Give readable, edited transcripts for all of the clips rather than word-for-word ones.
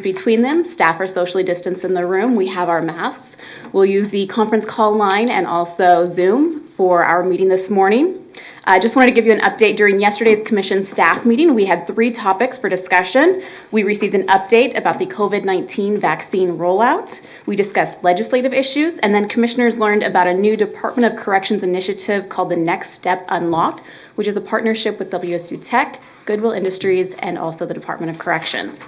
between them. Staff are socially distanced in the room. We have our masks. We'll use the conference call line and also Zoom for our meeting this morning. I just wanted to give you an update. During yesterday's commission staff meeting, we had 3 topics for discussion. We received an update about the COVID-19 vaccine rollout. We discussed legislative issues, and then commissioners learned about a new Department of Corrections initiative called the Next Step Unlocked, which is a partnership with WSU Tech, Goodwill Industries, and also the Department of Corrections.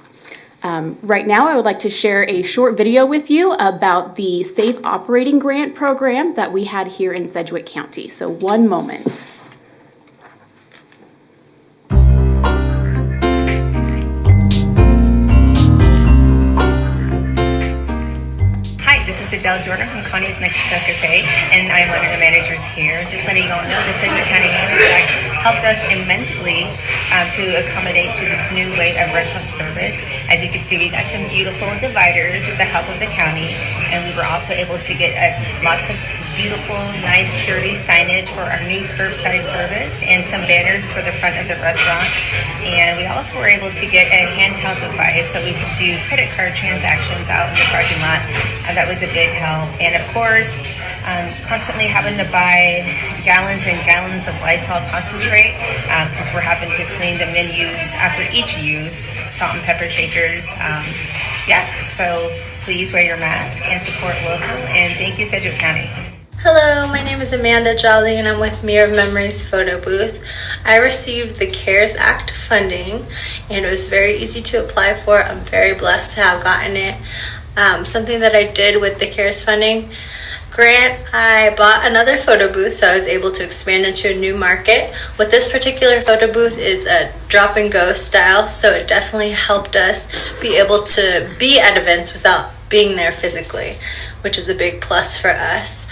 Right now, I would like to share a short video with you about the Safe Operating Grant program that we had here in Sedgwick County. So one moment. This is Adele Jordan from Connie's Mexico Cafe, and I'm one of the managers here. Just letting you all know the Sedgwick County AEROSPACE helped us immensely to accommodate to this new way of restaurant service. As you can see, we got some beautiful dividers with the help of the county, and we were also able to get lots of beautiful, nice, sturdy signage for our new curbside service and some banners for the front of the restaurant. And we also were able to get a handheld device so we could do credit card transactions out in the parking lot. That was a big help. And of course, constantly having to buy gallons and gallons of Lysol concentrate since we're having to clean the menus after each use, salt and pepper shakers. Yes, so please wear your mask and support local. And thank you, Sedgwick County. Hello, my name is Amanda Jolly and I'm with Mirror Memories Photo Booth. I received the CARES Act funding and it was very easy to apply for. I'm very blessed to have gotten it. Something that I did with the CARES funding grant, I bought another photo booth so I was able to expand into a new market. With this particular photo booth is a drop and go style, so it definitely helped us be able to be at events without being there physically, which is a big plus for us.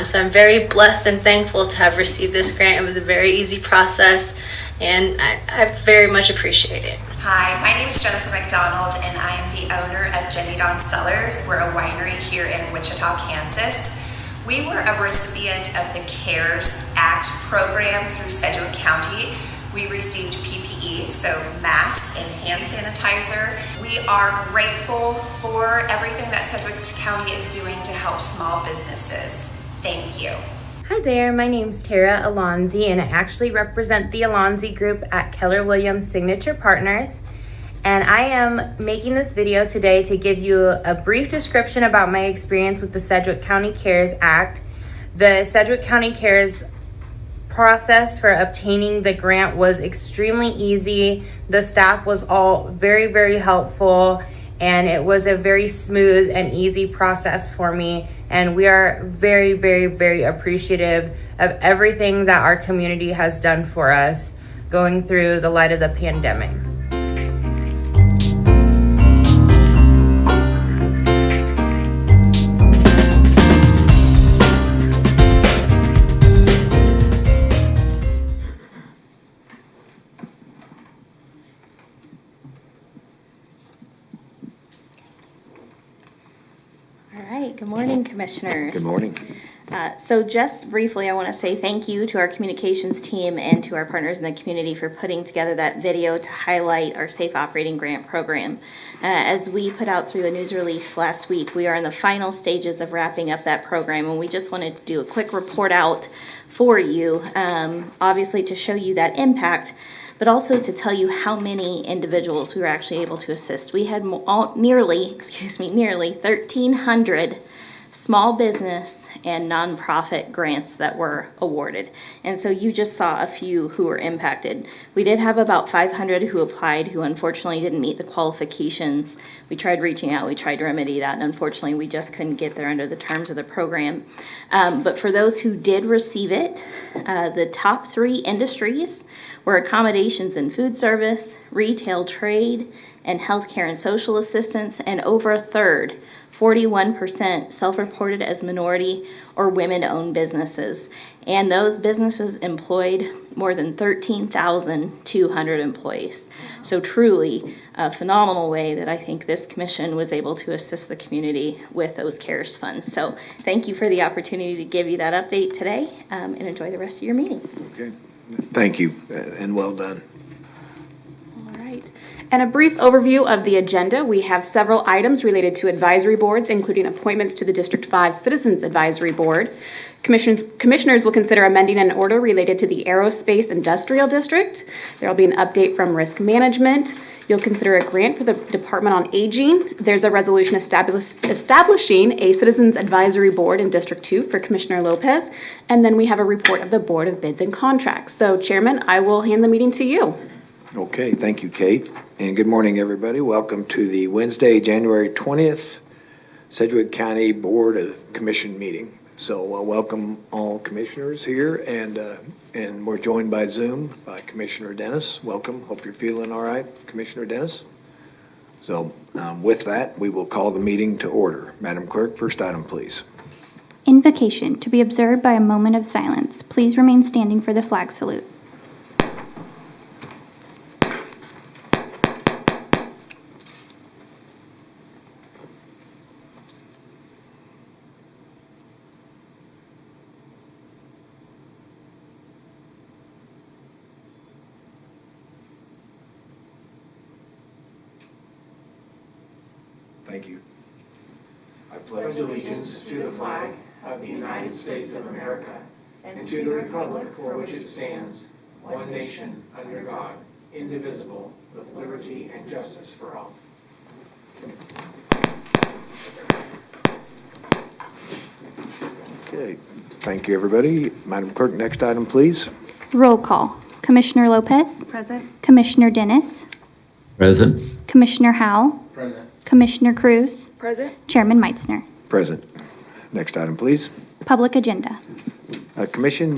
So I'm very blessed and thankful to have received this grant. It was a very easy process and I very much appreciate it. Hi, my name is Jennifer McDonald and I am the owner of Jenny Dawn Cellars. We're a winery here in Wichita, Kansas. We were a recipient of the CARES Act program through Sedgwick County. We received PPE, so masks and hand sanitizer. We are grateful for everything that Sedgwick County is doing to help small businesses. Thank you. Hi there, my name's Tara Alonzi and I actually represent the Alonzi Group at Keller Williams Signature Partners. And I am making this video today to give you a brief description about my experience with the Sedgwick County CARES Act. The Sedgwick County CARES process for obtaining the grant was extremely easy. The staff was all very, very helpful. And it was a very smooth and easy process for me. And we are very, very, very appreciative of everything that our community has done for us going through the light of the pandemic. Good morning, Commissioners. Good morning. So just briefly, I want to say thank you to our communications team and to our partners in the community for putting together that video to highlight our Safe Operating Grant Program. As we put out through a news release last week, we are in the final stages of wrapping up that program, and we just wanted to do a quick report out for you, obviously to show you that impact, but also to tell you how many individuals we were actually able to assist. We had nearly 1,300 small business and nonprofit grants that were awarded. And so you just saw a few who were impacted. We did have about 500 who applied who unfortunately didn't meet the qualifications. We tried reaching out, we tried to remedy that, and unfortunately we just couldn't get there under the terms of the program. But for those who did receive it, the top 3 industries were accommodations and food service, retail trade, and healthcare and social assistance, and over a third, 41%, self-reported as minority or women-owned businesses. And those businesses employed more than 13,200 employees. So truly a phenomenal way that I think this commission was able to assist the community with those CARES funds. So thank you for the opportunity to give you that update today, and enjoy the rest of your meeting. Okay. Thank you, and well done. All right. And a brief overview of the agenda. We have several items related to advisory boards, including appointments to the District 5 Citizens Advisory Board. Commissioners will consider amending an order related to the Aerospace Industrial District. There will be an update from Risk Management. You'll consider a grant for the Department on Aging. There's a resolution establishing a Citizens Advisory Board in District 2 for Commissioner Lopez. And then we have a report of the Board of Bids and Contracts. So, Chairman, I will hand the meeting to you. Okay, thank you, Kate. And good morning, everybody. Welcome to the Wednesday, January 20th, Sedgwick County Board of Commission meeting. So welcome all commissioners here, and we're joined by Zoom by Commissioner Dennis. Welcome. Hope you're feeling all right, Commissioner Dennis. So with that, we will call the meeting to order. Madam Clerk, first item, please. Invocation to be observed by a moment of silence. Please remain standing for the flag salute. Thank you. I pledge allegiance to the flag of the United States of America and to the republic for which it stands, one nation, under God, indivisible, with liberty and justice for all. Okay, thank you, everybody. Madam Clerk, next item, please. Roll call. Commissioner Lopez. Present. Commissioner Dennis. Present. Commissioner Howell. Present. Commissioner Cruz. Present. Chairman Meitzner. Present. Next item, please. Public agenda. Commission,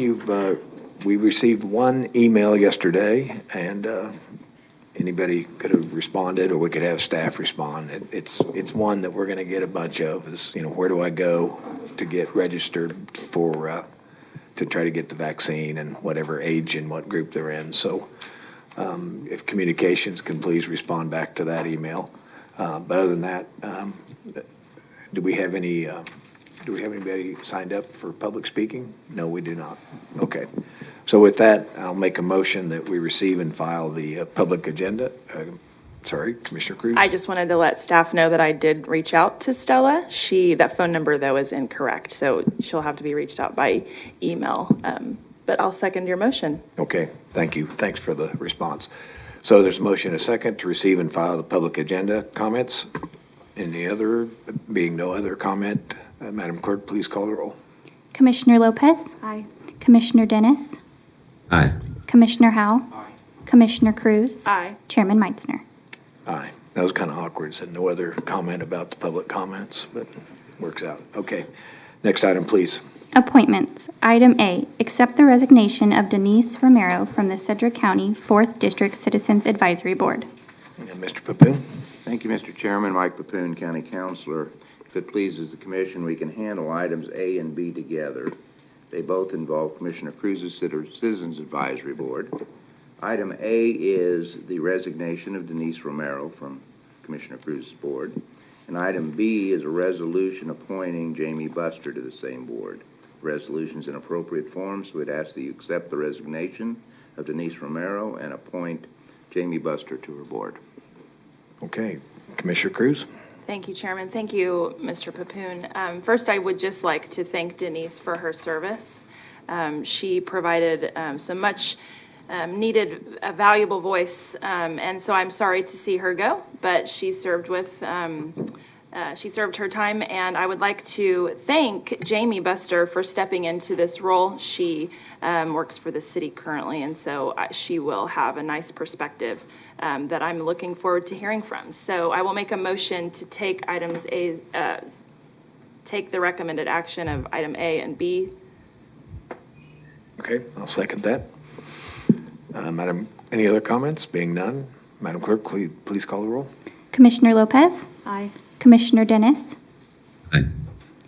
we received one email yesterday, and anybody could have responded, or we could have staff respond. It's one that we're going to get a bunch of. Is where do I go to get registered for to try to get the vaccine, and whatever age and what group they're in. So, if communications can please respond back to that email. But other than that, do we have anybody signed up for public speaking? No, we do not. Okay. So with that, I'll make a motion that we receive and file the public agenda. Sorry, Commissioner Cruz. I just wanted to let staff know that I did reach out to Stella. That phone number, though, is incorrect, so she'll have to be reached out by email. But I'll second your motion. Okay, thank you. Thanks for the response. So there's a motion, a second, to receive and file the public agenda. Comments? Any other? Being no other comment, Madam Clerk, please call the roll. Commissioner Lopez. Aye. Commissioner Dennis. Aye. Commissioner Howell. Aye. Commissioner Cruz. Aye. Chairman Meitzner. Aye. That was kind of awkward. Said no other comment about the public comments, but works out. Okay. Next item, please. Appointments. Item A, accept the resignation of Denise Romero from the Sedgwick County 4th District Citizens Advisory Board. And Mr. Papoon. Thank you, Mr. Chairman. Mike Papoon, County Councilor. If it pleases the Commission, we can handle items A and B together. They both involve Commissioner Cruz's Citizens Advisory Board. Item A is the resignation of Denise Romero from Commissioner Cruz's board. And item B is a resolution appointing Jamie Buster to the same board. Resolution's in appropriate form, so we'd ask that you accept the resignation of Denise Romero and appoint Jamie Buster to her board. Okay. Commissioner Cruz. Thank you, Chairman. Thank you, Mr. Papoon. First, I would just like to thank Denise for her service. She provided some much needed a valuable voice, and so I'm sorry to see her go, but she served her time, and I would like to thank Jamie Buster for stepping into this role. She works for the city currently, and so she will have a nice perspective that I'm looking forward to hearing from. So I will make a motion to take take the recommended action of item A and B. Okay, I'll second that. Madam, any other comments? Being none, Madam Clerk, please call the roll. Commissioner Lopez. Aye. Commissioner Dennis. Aye.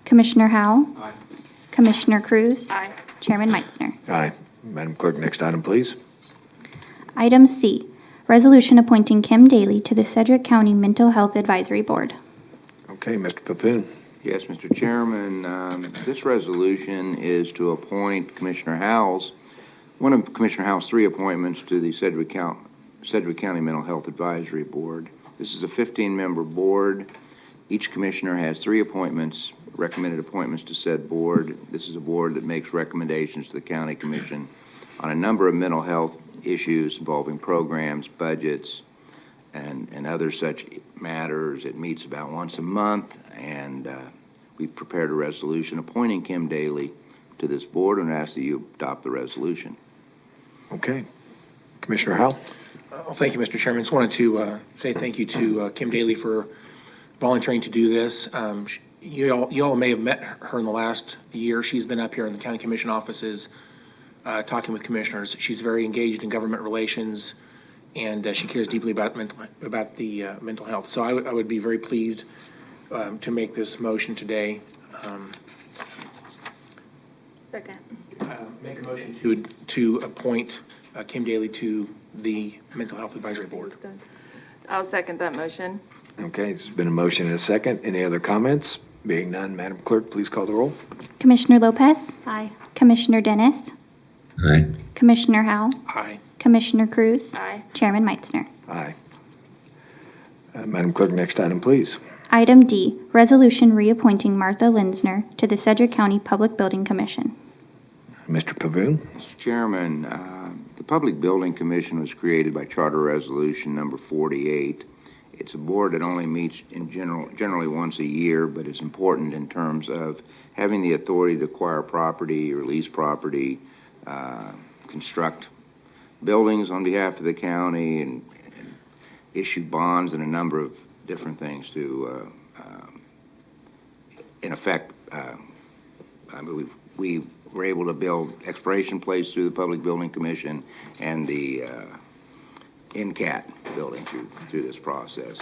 Commissioner Howell. Aye. Commissioner Cruz. Aye. Chairman Meitzner. Aye. Madam Clerk, next item, please. Item C, resolution appointing Kim Daly to the Sedgwick County Mental Health Advisory Board. Okay, Mr. Papoon. Yes, Mr. Chairman, this resolution is to appoint Commissioner Howell's, one of Commissioner Howell's 3 appointments to the Sedgwick Sedgwick County Mental Health Advisory Board. This is a 15-member board. Each commissioner has 3 appointments, recommended appointments to said board. This is a board that makes recommendations to the county commission on a number of mental health issues involving programs, budgets, and other such matters. It meets about once a month, and we prepared a resolution appointing Kim Daly to this board and ask that you adopt the resolution. Okay. Commissioner Howell? Well, thank you, Mr. Chairman. Just wanted to say thank you to Kim Daly for volunteering to do this. You all may have met her in the last year. She's been up here in the county commission offices talking with commissioners. She's very engaged in government relations, and she cares deeply about the mental health. So I would be very pleased to make this motion today. Second. Make a motion to appoint Kim Daly to the Mental Health Advisory Board. I'll second that motion. Okay, there's been a motion and a second. Any other comments? Being none, Madam Clerk, please call the roll. Commissioner Lopez? Aye. Commissioner Dennis? Aye. Commissioner Howell? Aye. Commissioner Cruz? Aye. Chairman Meitzner. Aye. Madam Clerk, next item, please. Item D, resolution reappointing Martha Linsner to the Sedgwick County Public Building Commission. Mr. Pavoon? Mr. Chairman, the Public Building Commission was created by Charter Resolution number 48. It's a board that only meets generally once a year, but is important in terms of having the authority to acquire property or lease property, construct buildings on behalf of the county, and issue bonds and a number of different things to, in effect, we were able to build Expiration Place through the Public Building Commission and the NCAT building through this process.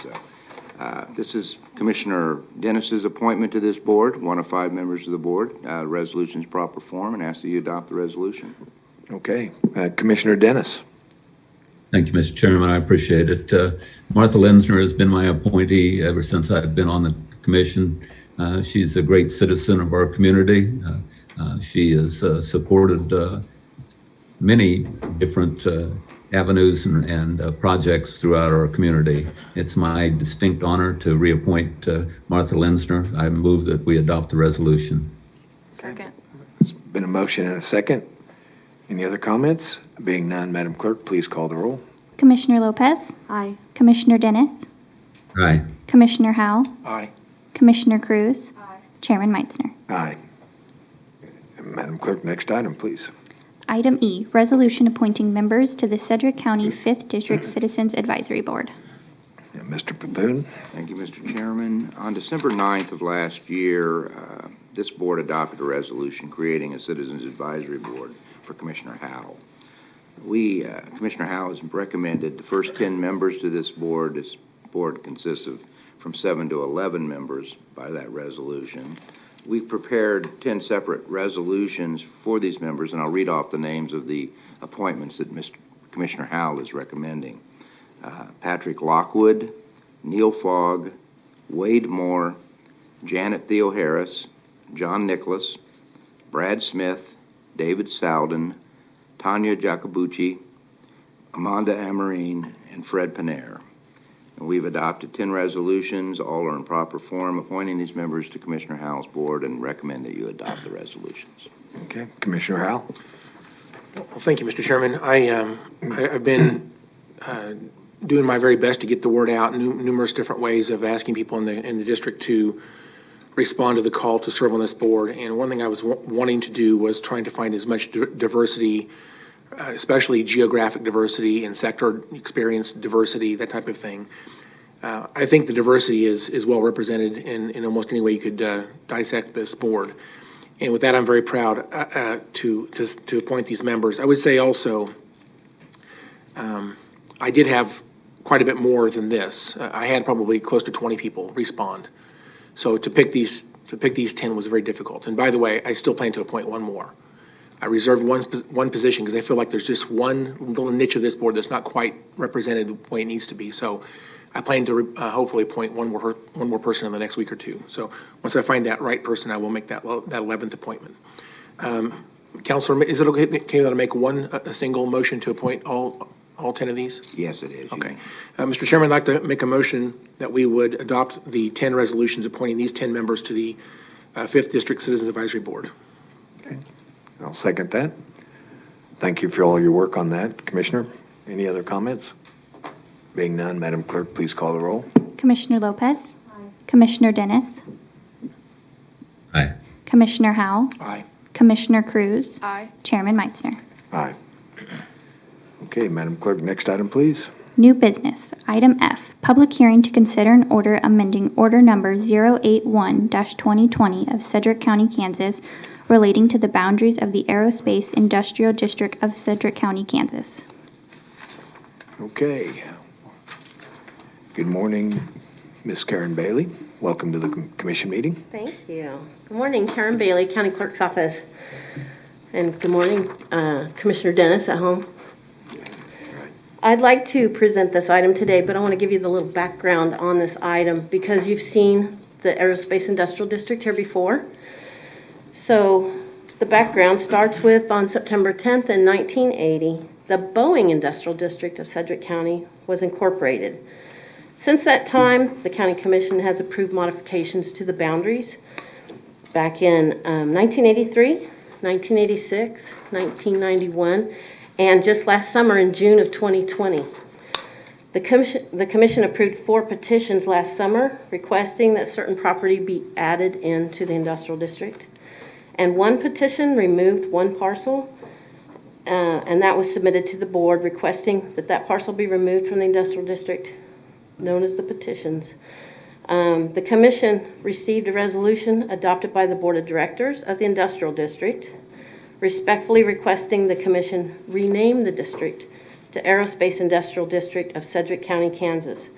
This is Commissioner Dennis's appointment to this board, one of 5 members of the board. Resolution's proper form, and ask that you adopt the resolution. Okay. Commissioner Dennis? Thank you, Mr. Chairman. I appreciate it. Martha Linsner has been my appointee ever since I've been on the commission. She's a great citizen of our community. She has supported many different avenues and projects throughout our community. It's my distinct honor to reappoint Martha Linsner. I move that we adopt the resolution. Second. There's been a motion and a second. Any other comments? Being none, Madam Clerk, please call the roll. Commissioner Lopez? Aye. Commissioner Dennis? Aye. Commissioner Howell? Aye. Commissioner Cruz? Aye. Chairman Meitzner. Aye. Madam Clerk, next item, please. Item E, resolution appointing members to the Sedgwick County 5th District Citizens Advisory Board. Mr. Pavoon? Thank you, Mr. Chairman. On December 9th of last year, this board adopted a resolution creating a Citizens Advisory Board for Commissioner Howell. Commissioner Howell has recommended the first 10 members to this board. This board consists of from 7 to 11 members by that resolution. We've prepared 10 separate resolutions for these members, and I'll read off the names of the appointments that Commissioner Howell is recommending. Patrick Lockwood, Neil Fogg, Wade Moore, Janet Theo Harris, John Nicholas, Brad Smith, David Sowden, Tanya Jacobucci, Amanda Amarine, and Fred Panner. And we've adopted 10 resolutions. All are in proper form, appointing these members to Commissioner Howell's board, and recommend that you adopt the resolutions. Okay. Commissioner Howell? Well, thank you, Mr. Chairman. I've been doing my very best to get the word out, numerous different ways of asking people in the district to respond to the call to serve on this board. And one thing I was wanting to do was trying to find as much diversity, especially geographic diversity and sector experience diversity, that type of thing. I think the diversity is well represented in almost any way you could dissect this board. And with that, I'm very proud to appoint these members. I would say also, I did have quite a bit more than this. I had probably close to 20 people respond. So to pick these 10 was very difficult. And by the way, I still plan to appoint one more. I reserved one position because I feel like there's just one little niche of this board that's not quite represented the way it needs to be. So I plan to hopefully appoint one more person in the next week or two. So once I find that right person, I will make that 11th appointment. Counselor, is it okay that I make a single motion to appoint all all 10 of these? Yes, it is. Okay. Mr. Chairman, I'd like to make a motion that we would adopt the 10 resolutions appointing these 10 members to the 5th District Citizens Advisory Board. Okay. I'll second that. Thank you for all your work on that, Commissioner. Any other comments? Being none, Madam Clerk, please call the roll. Commissioner Lopez. Commissioner Dennis. Aye. Commissioner Howell. Aye. Commissioner Cruz. Aye. Chairman Meitzner. Aye. Okay, Madam Clerk, next item, please. New business. Item F, public hearing to consider an order amending order number 081-2020 of Sedgwick County, Kansas, relating to the boundaries of the Aerospace Industrial District of Sedgwick County, Kansas. Okay. Good morning, Ms. Karen Bailey. Welcome to the commission meeting. Thank you. Good morning, Karen Bailey, County Clerk's Office. And good morning, Commissioner Dennis at home. I'd like to present this item today, but I want to give you the little background on this item because you've seen the Aerospace Industrial District here before. So the background starts with on September 10th in 1980, the Boeing Industrial District of Sedgwick County was incorporated. Since that time, the County Commission has approved modifications to the boundaries back in 1983, 1986, 1991, and just last summer in June of 2020. The commission approved 4 petitions last summer requesting that certain property be added into the industrial district. And 1 petition removed 1 parcel, and that was submitted to the board requesting that that parcel be removed from the industrial district, known as the petitions. The commission received a resolution adopted by the board of directors of the industrial district, respectfully requesting the commission rename the district to Aerospace Industrial District of Sedgwick County, Kansas.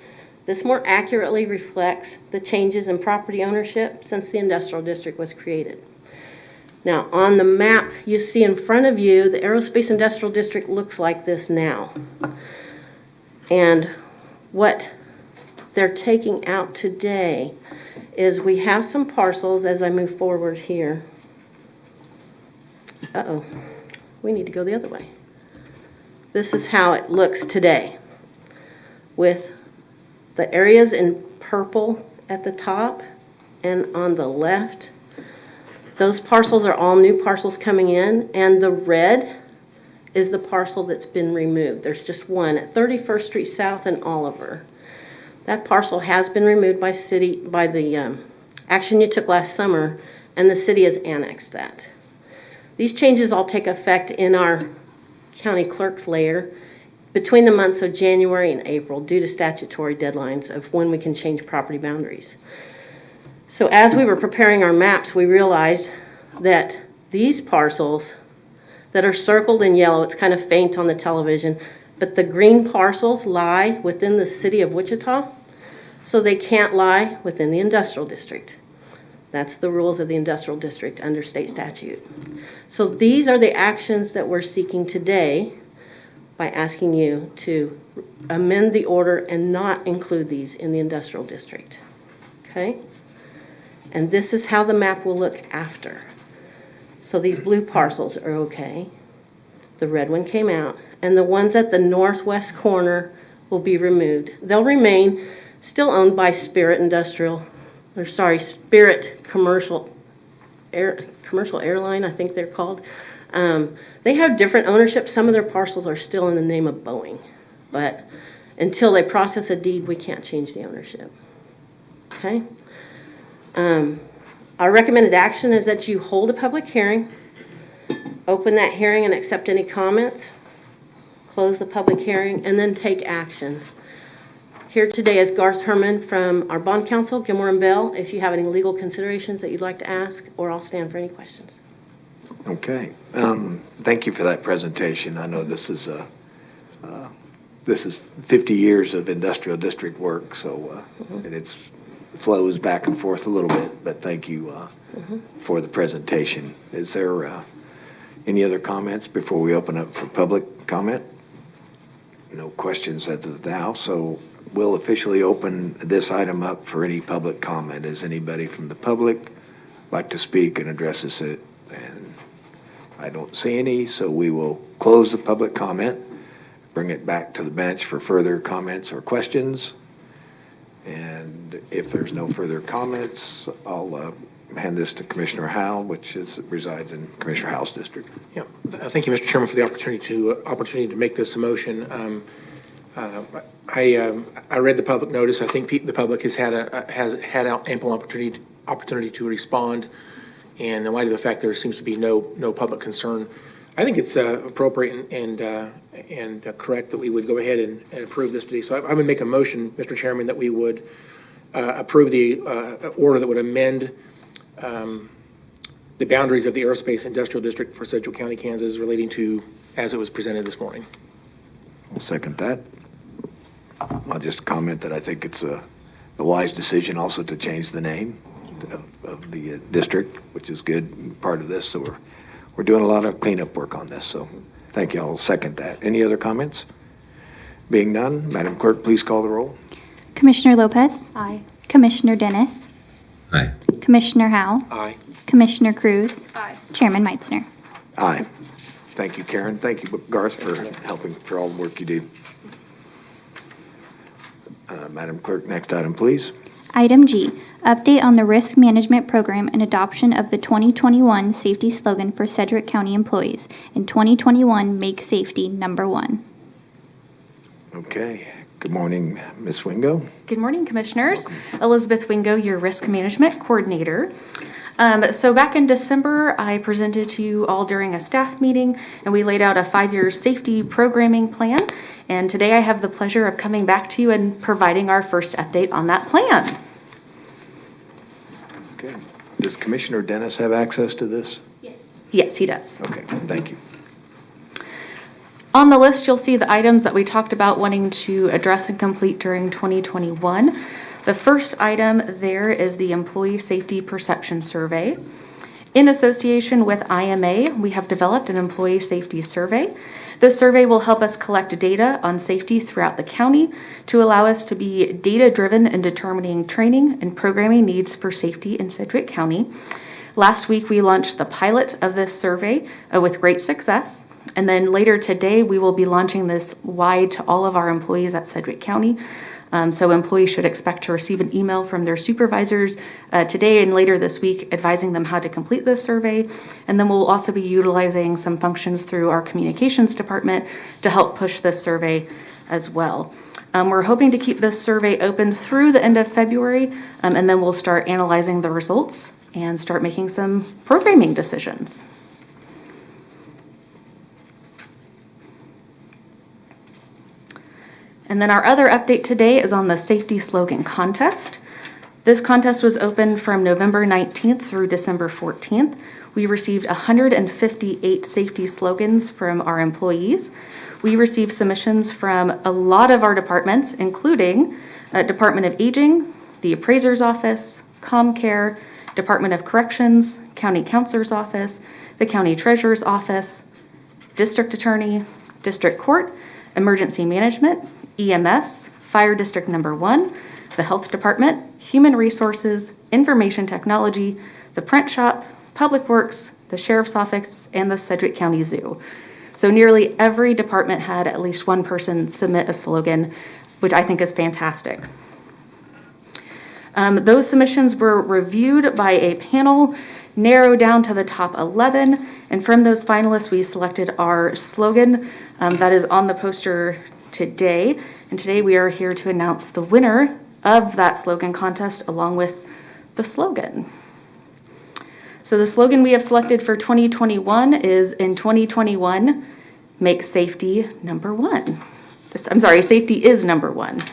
This more accurately reflects the changes in property ownership since the industrial district was created. Now, on the map you see in front of you, the Aerospace Industrial District looks like this now. And what they're taking out today is we have some parcels as I move forward here. Uh-oh, we need to go the other way. This is how it looks today with the areas in purple at the top and on the left. Those parcels are all new parcels coming in, and the red is the parcel that's been removed. There's just one at 31st Street South and Oliver. That parcel has been removed by the action you took last summer, and the city has annexed that. These changes all take effect in our county clerk's layer between the months of January and April due to statutory deadlines of when we can change property boundaries. So as we were preparing our maps, we realized that these parcels that are circled in yellow, it's kind of faint on the television, but the green parcels lie within the city of Wichita, so they can't lie within the industrial district. That's the rules of the industrial district under state statute. So these are the actions that we're seeking today by asking you to amend the order and not include these in the industrial district. Okay? And this is how the map will look after. So these blue parcels are okay. The red one came out, and the ones at the northwest corner will be removed. They'll remain still owned by Spirit Commercial Airline, I think they're called. They have different ownership. Some of their parcels are still in the name of Boeing, but until they process a deed, we can't change the ownership. Okay? Our recommended action is that you hold a public hearing, open that hearing and accept any comments, close the public hearing, and then take action. Here today is Garth Herman from our bond counsel, Gilmore and Bell, if you have any legal considerations that you'd like to ask, or I'll stand for any questions. Okay. Thank you for that presentation. I know this is 50 years of industrial district work, so and it flows back and forth a little bit, but thank you for the presentation. Is there any other comments before we open up for public comment? No questions as of now, so we'll officially open this item up for any public comment. Is anybody from the public like to speak and address us? And I don't see any, so we will close the public comment. bring it back to the bench for further comments or questions. And if there's no further comments, I'll hand this to Commissioner Howell, which resides in Commissioner Howell's district. Yeah, thank you, Mr. Chairman, for the opportunity to make this a motion. I read the public notice. I think the public has had ample opportunity to respond, and in light of the fact there seems to be no public concern, I think it's appropriate and correct that we would go ahead and approve this today. So I would make a motion, Mr. Chairman, that we would approve the order that would amend the boundaries of the Aerospace Industrial District for Sedgwick County, Kansas, relating to as it was presented this morning. I'll second that. I'll just comment that I think it's a wise decision also to change the name of the district, which is good part of this. So we're doing a lot of cleanup work on this. So thank you. I'll second that. Any other comments? Being none, Madam Clerk, please call the roll. Commissioner Lopez? Aye. Commissioner Dennis? Aye. Commissioner Howell? Aye. Commissioner Cruz? Aye. Chairman Meitzner? Aye. Thank you, Karen. Thank you, Garth, for helping for all the work you do. Madam Clerk, next item, please. Item G, update on the risk management program and adoption of the 2021 safety slogan for Sedgwick County employees. In 2021, make safety number one. Okay. Good morning, Ms. Wingo. Good morning, Commissioners. Elizabeth Wingo, your Risk Management Coordinator. So back in December, I presented to you all during a staff meeting, and we laid out a 5-year safety programming plan. And today I have the pleasure of coming back to you and providing our first update on that plan. Okay. Does Commissioner Dennis have access to this? Yes, he does. Okay, thank you. On the list, you'll see the items that we talked about wanting to address and complete during 2021. The first item there is the Employee Safety Perception Survey. In association with IMA, we have developed an employee safety survey. This survey will help us collect data on safety throughout the county to allow us to be data-driven in determining training and programming needs for safety in Sedgwick County. Last week, we launched the pilot of this survey with great success. And then later today, we will be launching this wide to all of our employees at Sedgwick County. So employees should expect to receive an email from their supervisors today and later this week advising them how to complete this survey. And then we'll also be utilizing some functions through our communications department to help push this survey as well. We're hoping to keep this survey open through the end of February, and then we'll start analyzing the results and start making some programming decisions. And then our other update today is on the Safety Slogan Contest. This contest was open from November 19th through December 14th. We received 158 safety slogans from our employees. We received submissions from a lot of our departments, including Department of Aging, the Appraiser's Office, ComCare, Department of Corrections, County Counselor's Office, the County Treasurer's Office, District Attorney, District Court, Emergency Management, EMS, Fire District Number 1, the Health Department, Human Resources, Information Technology, the Print Shop, Public Works, the Sheriff's Office, and the Sedgwick County Zoo. So nearly every department had at least one person submit a slogan, which I think is fantastic. Those submissions were reviewed by a panel, narrowed down to the top 11, and from those finalists, we selected our slogan that is on the poster today. And today we are here to announce the winner of that slogan contest along with the slogan. So the slogan we have selected for 2021 is, in 2021, make safety number one. Safety is number one.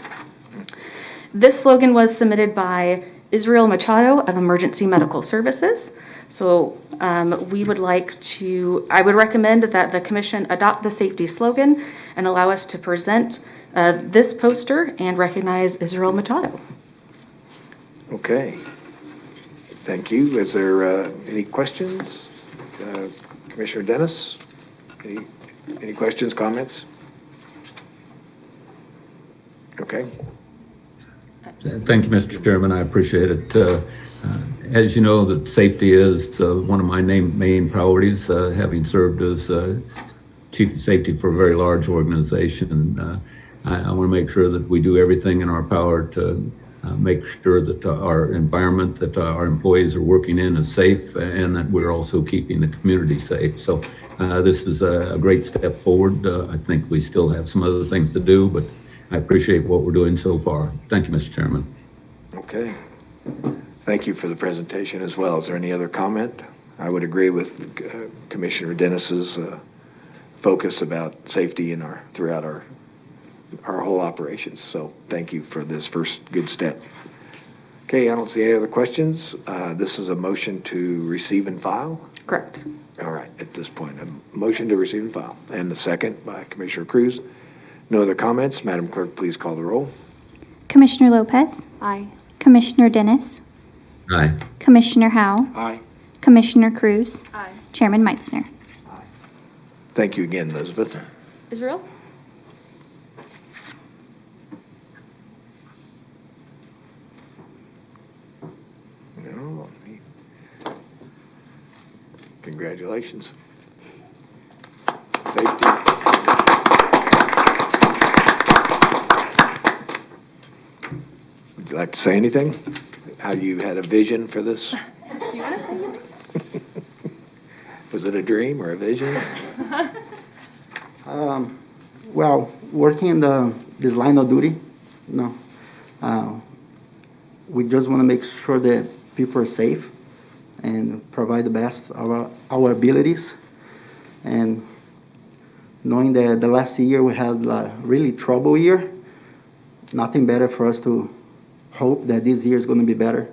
This slogan was submitted by Israel Machado of Emergency Medical Services. So I would recommend that the commission adopt the safety slogan and allow us to present this poster and recognize Israel Machado. Okay. Thank you. Is there any questions? Commissioner Dennis, any questions, comments? Okay. Thank you, Mr. Chairman. I appreciate it. As you know, that safety is one of my main priorities, having served as chief of safety for a very large organization. I want to make sure that we do everything in our power to make sure that our environment that our employees are working in is safe, and that we're also keeping the community safe. So this is a great step forward. I think we still have some other things to do, but I appreciate what we're doing so far. Thank you, Mr. Chairman. Okay. Thank you for the presentation as well. Is there any other comment? I would agree with Commissioner Denis's focus about safety in throughout our whole operations. So thank you for this first good step. Okay, I don't see any other questions. This is a motion to receive and file? Correct. All right, at this point, a motion to receive and file. And the second by Commissioner Cruz. No other comments. Madam Clerk, please call the roll. Commissioner Lopez. Aye. Commissioner Dennis. Aye. Commissioner Howell. Aye. Commissioner Cruz. Aye. Chairman Meitzner. Thank you again, Elizabeth. Israel? No. Congratulations. Safety. Would you like to say anything? How you had a vision for this? You want to say anything? Was it a dream or a vision? Well, working in this line of duty, we just want to make sure that people are safe and provide the best of our abilities. And knowing that the last year we had a really trouble year, nothing better for us to hope that this year is going to be better.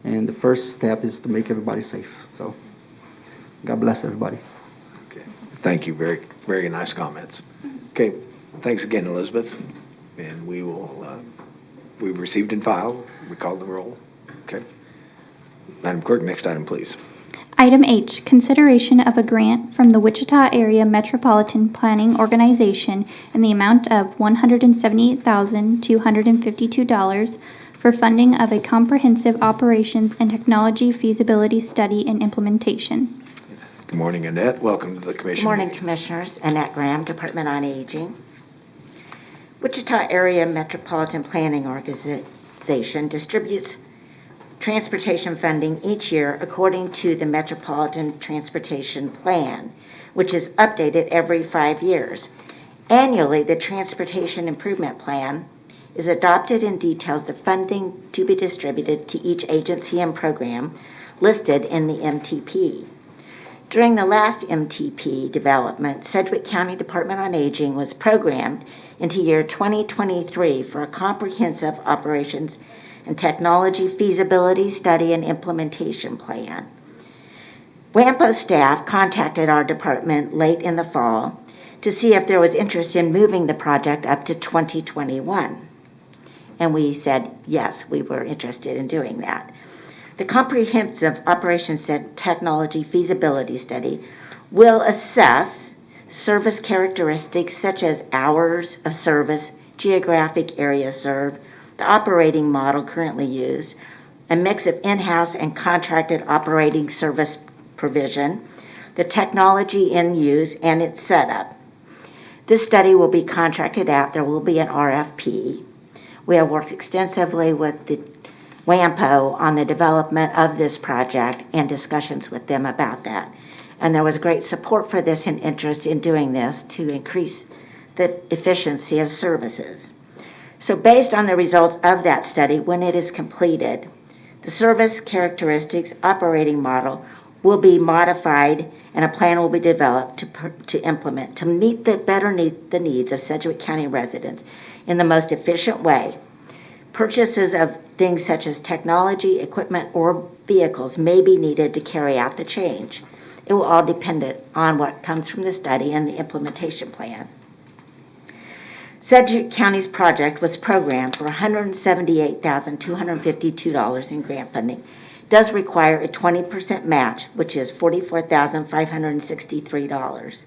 And the first step is to make everybody safe. So God bless everybody. Okay. Thank you. Very, very nice comments. Okay. Thanks again, Elizabeth. And we will, we've received and filed. We called the roll. Okay. Madam Clerk, next item, please. Item H, consideration of a grant from the Wichita Area Metropolitan Planning Organization in the amount of $178,252 for funding of a comprehensive operations and technology feasibility study and implementation. Good morning, Annette. Welcome to the Commission. Good morning, Commissioners. Annette Graham, Department on Aging. Wichita Area Metropolitan Planning Organization distributes transportation funding each year according to the Metropolitan Transportation Plan, which is updated every 5 years. Annually, the Transportation Improvement Plan is adopted and details the funding to be distributed to each agency and program listed in the MTP. During the last MTP development, Sedgwick County Department on Aging was programmed into year 2023 for a comprehensive operations and technology feasibility study and implementation plan. WAMPO staff contacted our department late in the fall to see if there was interest in moving the project up to 2021. And we said, yes, we were interested in doing that. The comprehensive operations and technology feasibility study will assess service characteristics such as hours of service, geographic area served, the operating model currently used, a mix of in-house and contracted operating service provision, the technology in use, and its setup. This study will be contracted out. There will be an RFP. We have worked extensively with the WAMPO on the development of this project and discussions with them about that. And there was great support for this and interest in doing this to increase the efficiency of services. So based on the results of that study, when it is completed, the service characteristics operating model will be modified and a plan will be developed to implement to meet the needs of Sedgwick County residents in the most efficient way. Purchases of things such as technology, equipment, or vehicles may be needed to carry out the change. It will all depend on what comes from the study and the implementation plan. Sedgwick County's project was programmed for $178,252 in grant funding. It does require a 20% match, which is $44,563.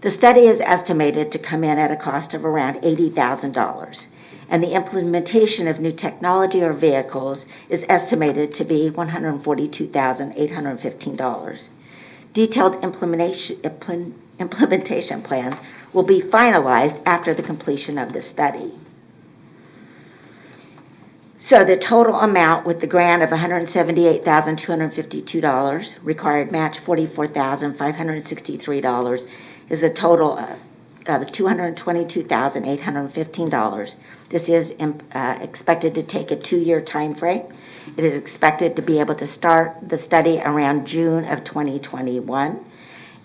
The study is estimated to come in at a cost of around $80,000, and the implementation of new technology or vehicles is estimated to be $142,815. Detailed implementation plans will be finalized after the completion of the study. So the total amount with the grant of $178,252, required match $44,563, is a total of $222,815. This is expected to take a 2-year time frame. It is expected to be able to start the study around June of 2021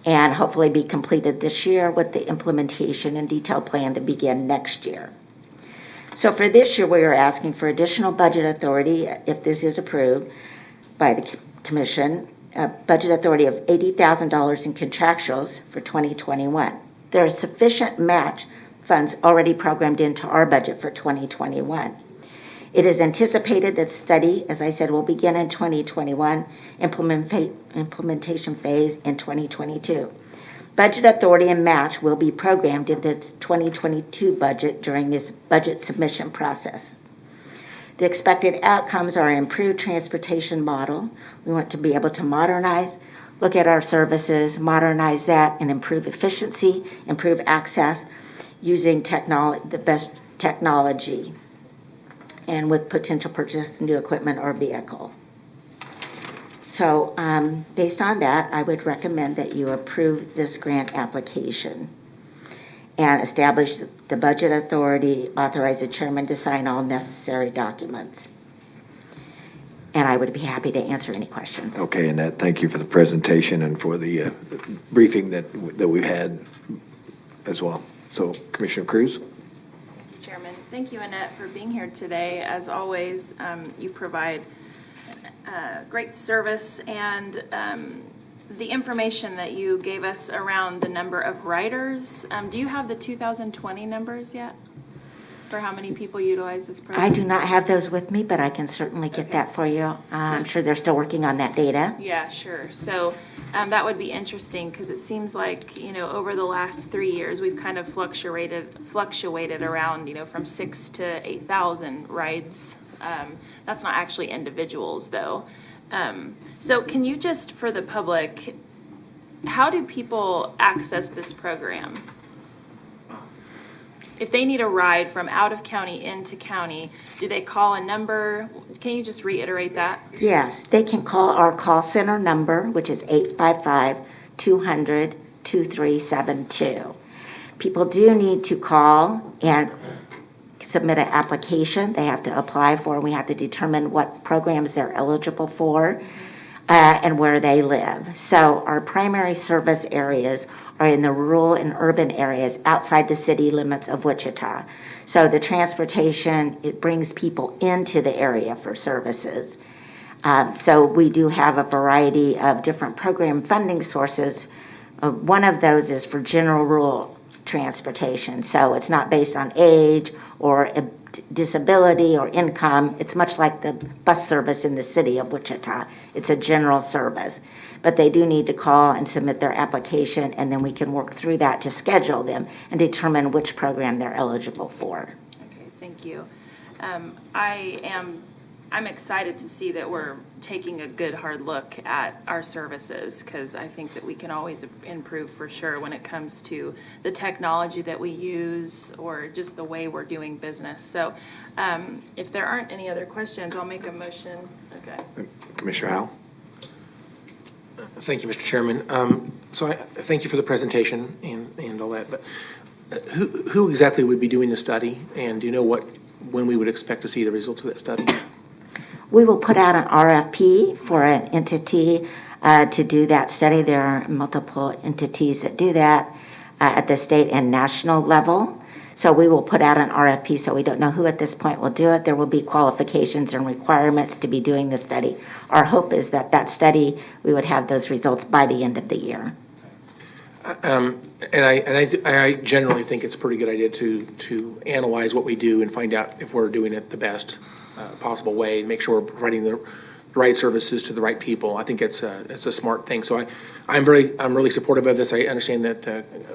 and hopefully be completed this year with the implementation and detailed plan to begin next year. So for this year, we are asking for additional budget authority, if this is approved by the Commission, a budget authority of $80,000 in contractuals for 2021. There is sufficient match funds already programmed into our budget for 2021. It is anticipated that study, as I said, will begin in 2021, implementation phase in 2022. Budget authority and match will be programmed in the 2022 budget during this budget submission process. The expected outcomes are improved transportation model. We want to be able to modernize, look at our services, modernize that, and improve efficiency, improve access using the best technology, and with potential purchase of new equipment or vehicle. So based on that, I would recommend that you approve this grant application and establish the budget authority, authorize the chairman to sign all necessary documents. And I would be happy to answer any questions. Okay, Annette, thank you for the presentation and for the briefing that we've had as well. So, Commissioner Cruz? Chairman, thank you, Annette, for being here today. As always, you provide great service, and the information that you gave us around the number of riders. Do you have the 2020 numbers yet for how many people utilize this program? I do not have those with me, but I can certainly get that for you. I'm sure they're still working on that data. Yeah, sure. So that would be interesting, because it seems like, over the last 3 years, we've kind of fluctuated around, from 6,000 to 8,000 rides. That's not actually individuals, though. So can you just, for the public, how do people access this program? If they need a ride from out of county into county, do they call a number? Can you just reiterate that? Yes, they can call our call center number, which is 855-200-2372. People do need to call and submit an application. They have to apply for, and we have to determine what programs they're eligible for and where they live. So our primary service areas are in the rural and urban areas outside the city limits of Wichita. So the transportation, it brings people into the area for services. So we do have a variety of different program funding sources. One of those is for general rural transportation. So it's not based on age or disability or income. It's much like the bus service in the city of Wichita. It's a general service. But they do need to call and submit their application, and then we can work through that to schedule them and determine which program they're eligible for. Okay, thank you. I'm excited to see that we're taking a good hard look at our services, because I think that we can always improve for sure when it comes to the technology that we use or just the way we're doing business. So if there aren't any other questions, I'll make a motion. Okay. Commissioner Howell? Thank you, Mr. Chairman. So I thank you for the presentation and all that, but who exactly would be doing the study, and do you know when we would expect to see the results of that study? We will put out an RFP for an entity to do that study. There are multiple entities that do that at the state and national level. So we will put out an RFP, so we don't know who at this point will do it. There will be qualifications and requirements to be doing the study. Our hope is that study, we would have those results by the end of the year. I generally think it's a pretty good idea to analyze what we do and find out if we're doing it the best possible way, and make sure we're providing the right services to the right people. I think it's a smart thing. So I'm really supportive of this. I understand that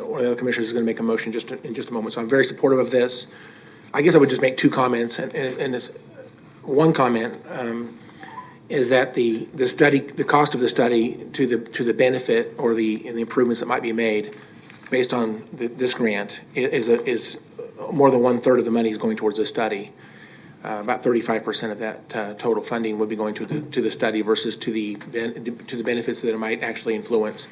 one of the other commissioners is going to make a motion in just a moment. So I'm very supportive of this. I guess I would just make two comments, and this one comment is that the study, the cost of the study to the benefit or the improvements that might be made based on this grant is more than 1/3 of the money is going towards the study. About 35% of that total funding would be going to the study versus to the benefits that it might actually influence.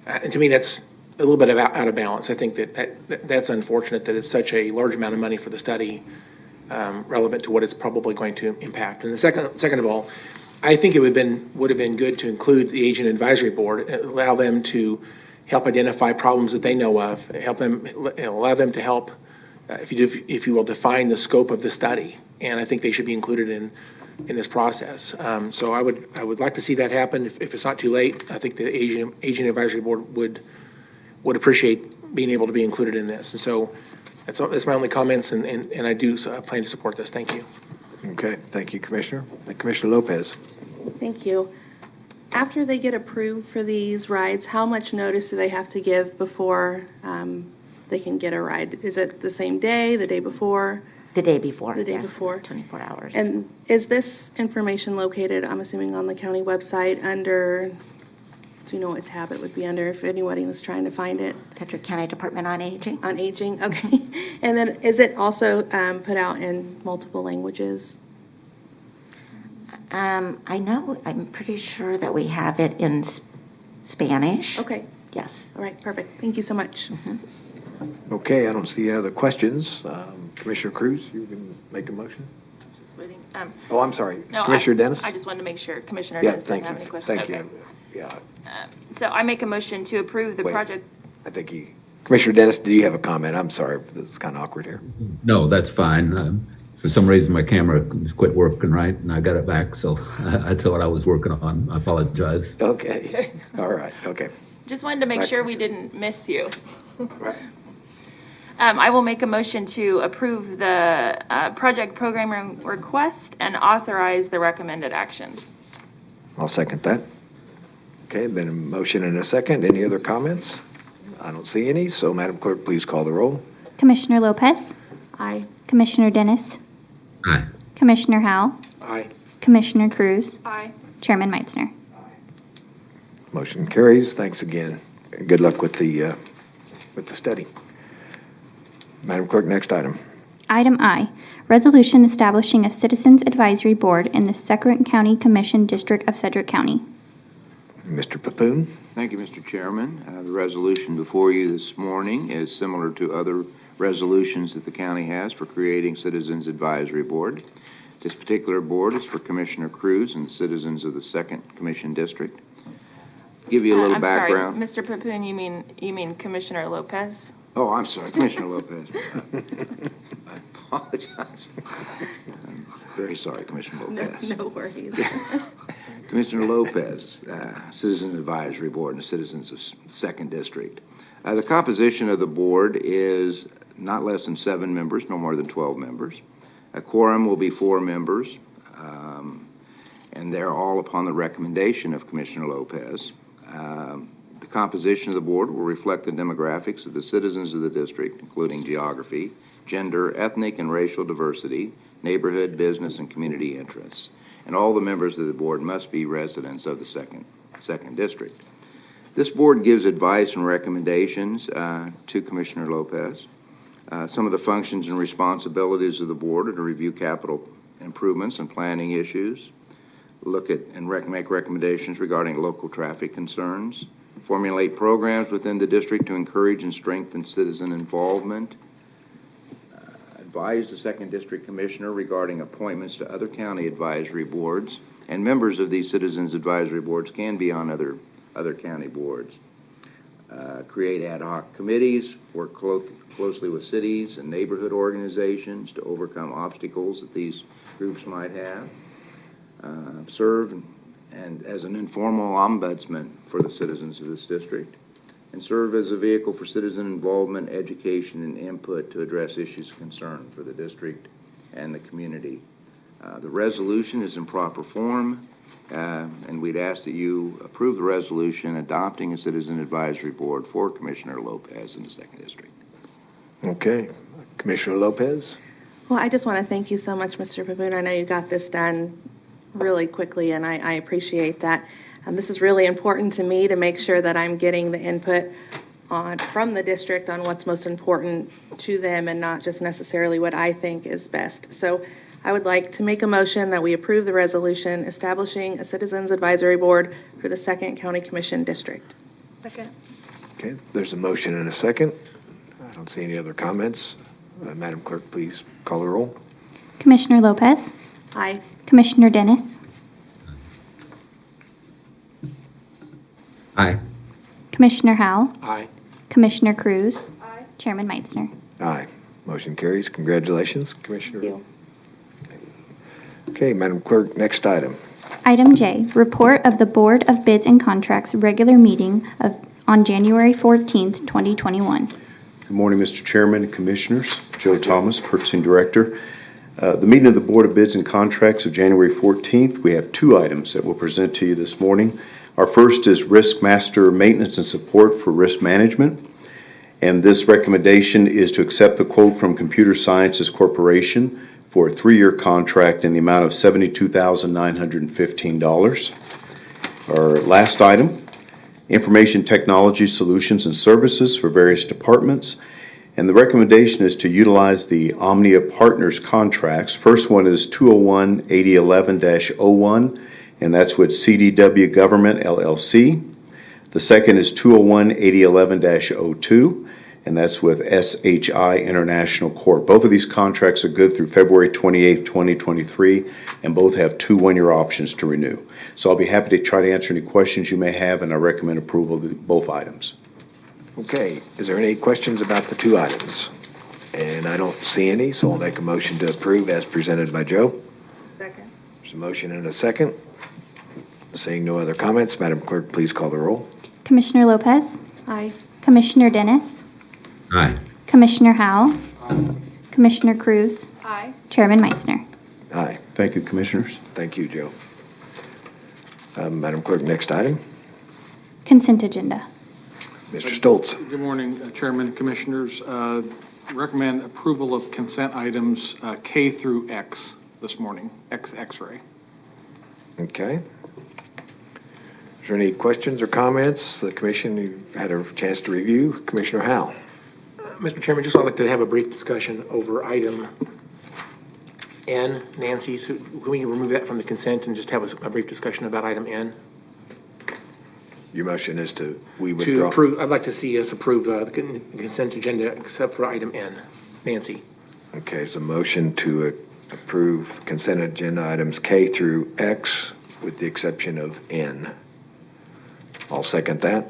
And to me, that's a little bit out of balance. I think that's unfortunate that it's such a large amount of money for the study relevant to what it's probably going to impact. And the second of all, I think it would have been good to include the Agent Advisory Board, allow them to help identify problems that they know of, help them, allow them to help, if you will, define the scope of the study. And I think they should be included in this process. So I would like to see that happen. If it's not too late, I think the Agent Advisory Board would appreciate being able to be included in this. And so that's my only comments, and I do plan to support this. Thank you. Okay, thank you, Commissioner. Commissioner Lopez. Thank you. After they get approved for these rides, how much notice do they have to give before they can get a ride? Is it the same day, the day before? The day before. The day yes, before. 24 hours. And is this information located, I'm assuming, on the county website under, do you know what tab it would be under if anybody was trying to find it? Sedgwick County Department on Aging. On Aging, okay. And then is it also put out in multiple languages? I know, I'm pretty sure that we have it in Spanish. Okay. Yes. All right, perfect. Thank you so much. Okay, I don't see any other questions. Commissioner Cruz, you can make a motion? Just waiting. Oh, I'm sorry. No, Commissioner Dennis? I just wanted to make sure Commissioner Yeah, Dennis didn't have any questions. thank Okay. you. Yeah, So I make a motion to approve the Wait. project. I think Commissioner Dennis, do you have a comment? I'm sorry, this is kind of awkward here. No, that's fine. For some reason, my camera just quit working right, and I got it back, so I thought I was working on. I apologize. Okay, all right, okay. Just wanted to make Right. sure we didn't miss you. Right. I will make a motion to approve the project programming request and authorize the recommended actions. I'll second that. Okay, been a motion and a second. Any other comments? I don't see any, so Madam Clerk, please call the roll. Commissioner Lopez, Aye. Commissioner Dennis, Aye. Commissioner Howell, Aye. Commissioner Cruz, Aye. Chairman Meitzner. Motion carries. Thanks again. And good luck with the study. Madam Clerk, next item. Item I, resolution establishing a Citizens Advisory Board in the Sedgwick County Commission District of Sedgwick County. Mr. Papoon. Thank you, Mr. Chairman. The resolution before you this morning is similar to other resolutions that the county has for creating Citizens Advisory Board. This particular board is for Commissioner Cruz and the citizens of the 2nd Commission District. Give you a little I'm background. sorry, Mr. Papoon, you mean Commissioner Lopez? Oh, I'm sorry, Commissioner Lopez. I apologize. I'm very sorry, Commissioner Lopez. No worries. Commissioner Lopez, Citizens Advisory Board and the citizens of 2nd District. The composition of the board is not less than 7 members, no more than 12 members. A quorum will be 4 members, and they're all upon the recommendation of Commissioner Lopez. The composition of the board will reflect the demographics of the citizens of the district, including geography, gender, ethnic and racial diversity, neighborhood, business, and community interests. And all the members of the board must be residents of the second district. This board gives advice and recommendations to Commissioner Lopez. Some of the functions and responsibilities of the board are to review capital improvements and planning issues, look at and make recommendations regarding local traffic concerns, formulate programs within the district to encourage and strengthen citizen involvement, advise the 2nd District Commissioner regarding appointments to other county advisory boards, and members of these citizens advisory boards can be on other county boards. Create ad hoc committees, work closely with cities and neighborhood organizations to overcome obstacles that these groups might have. Serve and as an informal ombudsman for the citizens of this district, and serve as a vehicle for citizen involvement, education, and input to address issues of concern for the district and the community. The resolution is in proper form, and we'd ask that you approve the resolution adopting a Citizen Advisory Board for Commissioner Lopez in the 2nd District. Okay. Commissioner Lopez. Well, I just want to thank you so much, Mr. Papoon. I know you got this done really quickly, and I appreciate that. This is really important to me to make sure that I'm getting the input from the district on what's most important to them and not just necessarily what I think is best. So I would like to make a motion that we approve the resolution establishing a Citizens Advisory Board for the 2nd County Commission District. Second. Okay, there's a motion and a second. I don't see any other comments. Madam Clerk, please call the roll. Commissioner Lopez, Aye. Commissioner Dennis, Aye. Commissioner Howell, Aye. Commissioner Cruz, Chairman Meitzner. Aye. Motion carries. Congratulations, Commissioner. Thank you. Okay, Madam Clerk, next item. Item J, report of the Board of Bids and Contracts regular meeting on January 14th, 2021. Good morning, Mr. Chairman and Commissioners. Joe Thomas, Purchasing Director. The meeting of the Board of Bids and Contracts of January 14th, we have 2 items that we'll present to you this morning. Our first is Risk Master Maintenance and Support for Risk Management. And this recommendation is to accept the quote from Computer Sciences Corporation for a 3-year contract in the amount of $72,915. Our last item, Information Technology Solutions and Services for various departments. And the recommendation is to utilize the Omnia Partners contracts. First one is 201-8011-01, and that's with CDW Government, LLC. The second is 201-8011-02, and that's with SHI International Corp. Both of these contracts are good through February 28th, 2023, and both have 2 one-year options to renew. So I'll be happy to try to answer any questions you may have, and I recommend approval of both items. Okay, is there any questions about the 2 items? And I don't see any, so I'll make a motion to approve as presented by Joe. Second. There's a motion and a second. Seeing no other comments, Madam Clerk, please call the roll. Commissioner Lopez, Aye. Commissioner Dennis, Aye. Commissioner Howell, Commissioner Cruz, Aye. Chairman Meitzner. Aye. Thank you, Commissioners. Thank you, Joe. Madam Clerk, next item. Consent agenda. Mr. Stoltz. Good morning, Chairman, Commissioners. Recommend approval of consent items K through X this morning, X-ray. Okay. Is there any questions or comments? The Commission, you've had a chance to review. Commissioner Howell. Mr. Chairman, just I'd like to have a brief discussion over item N. Nancy, so can we remove that from the consent and just have a brief discussion about item N? Your motion is to, we To withdraw. approve, I'd like to see us approve the consent agenda except for item N. Nancy. Okay, so motion to approve consent agenda items K through X with the exception of N. I'll second that.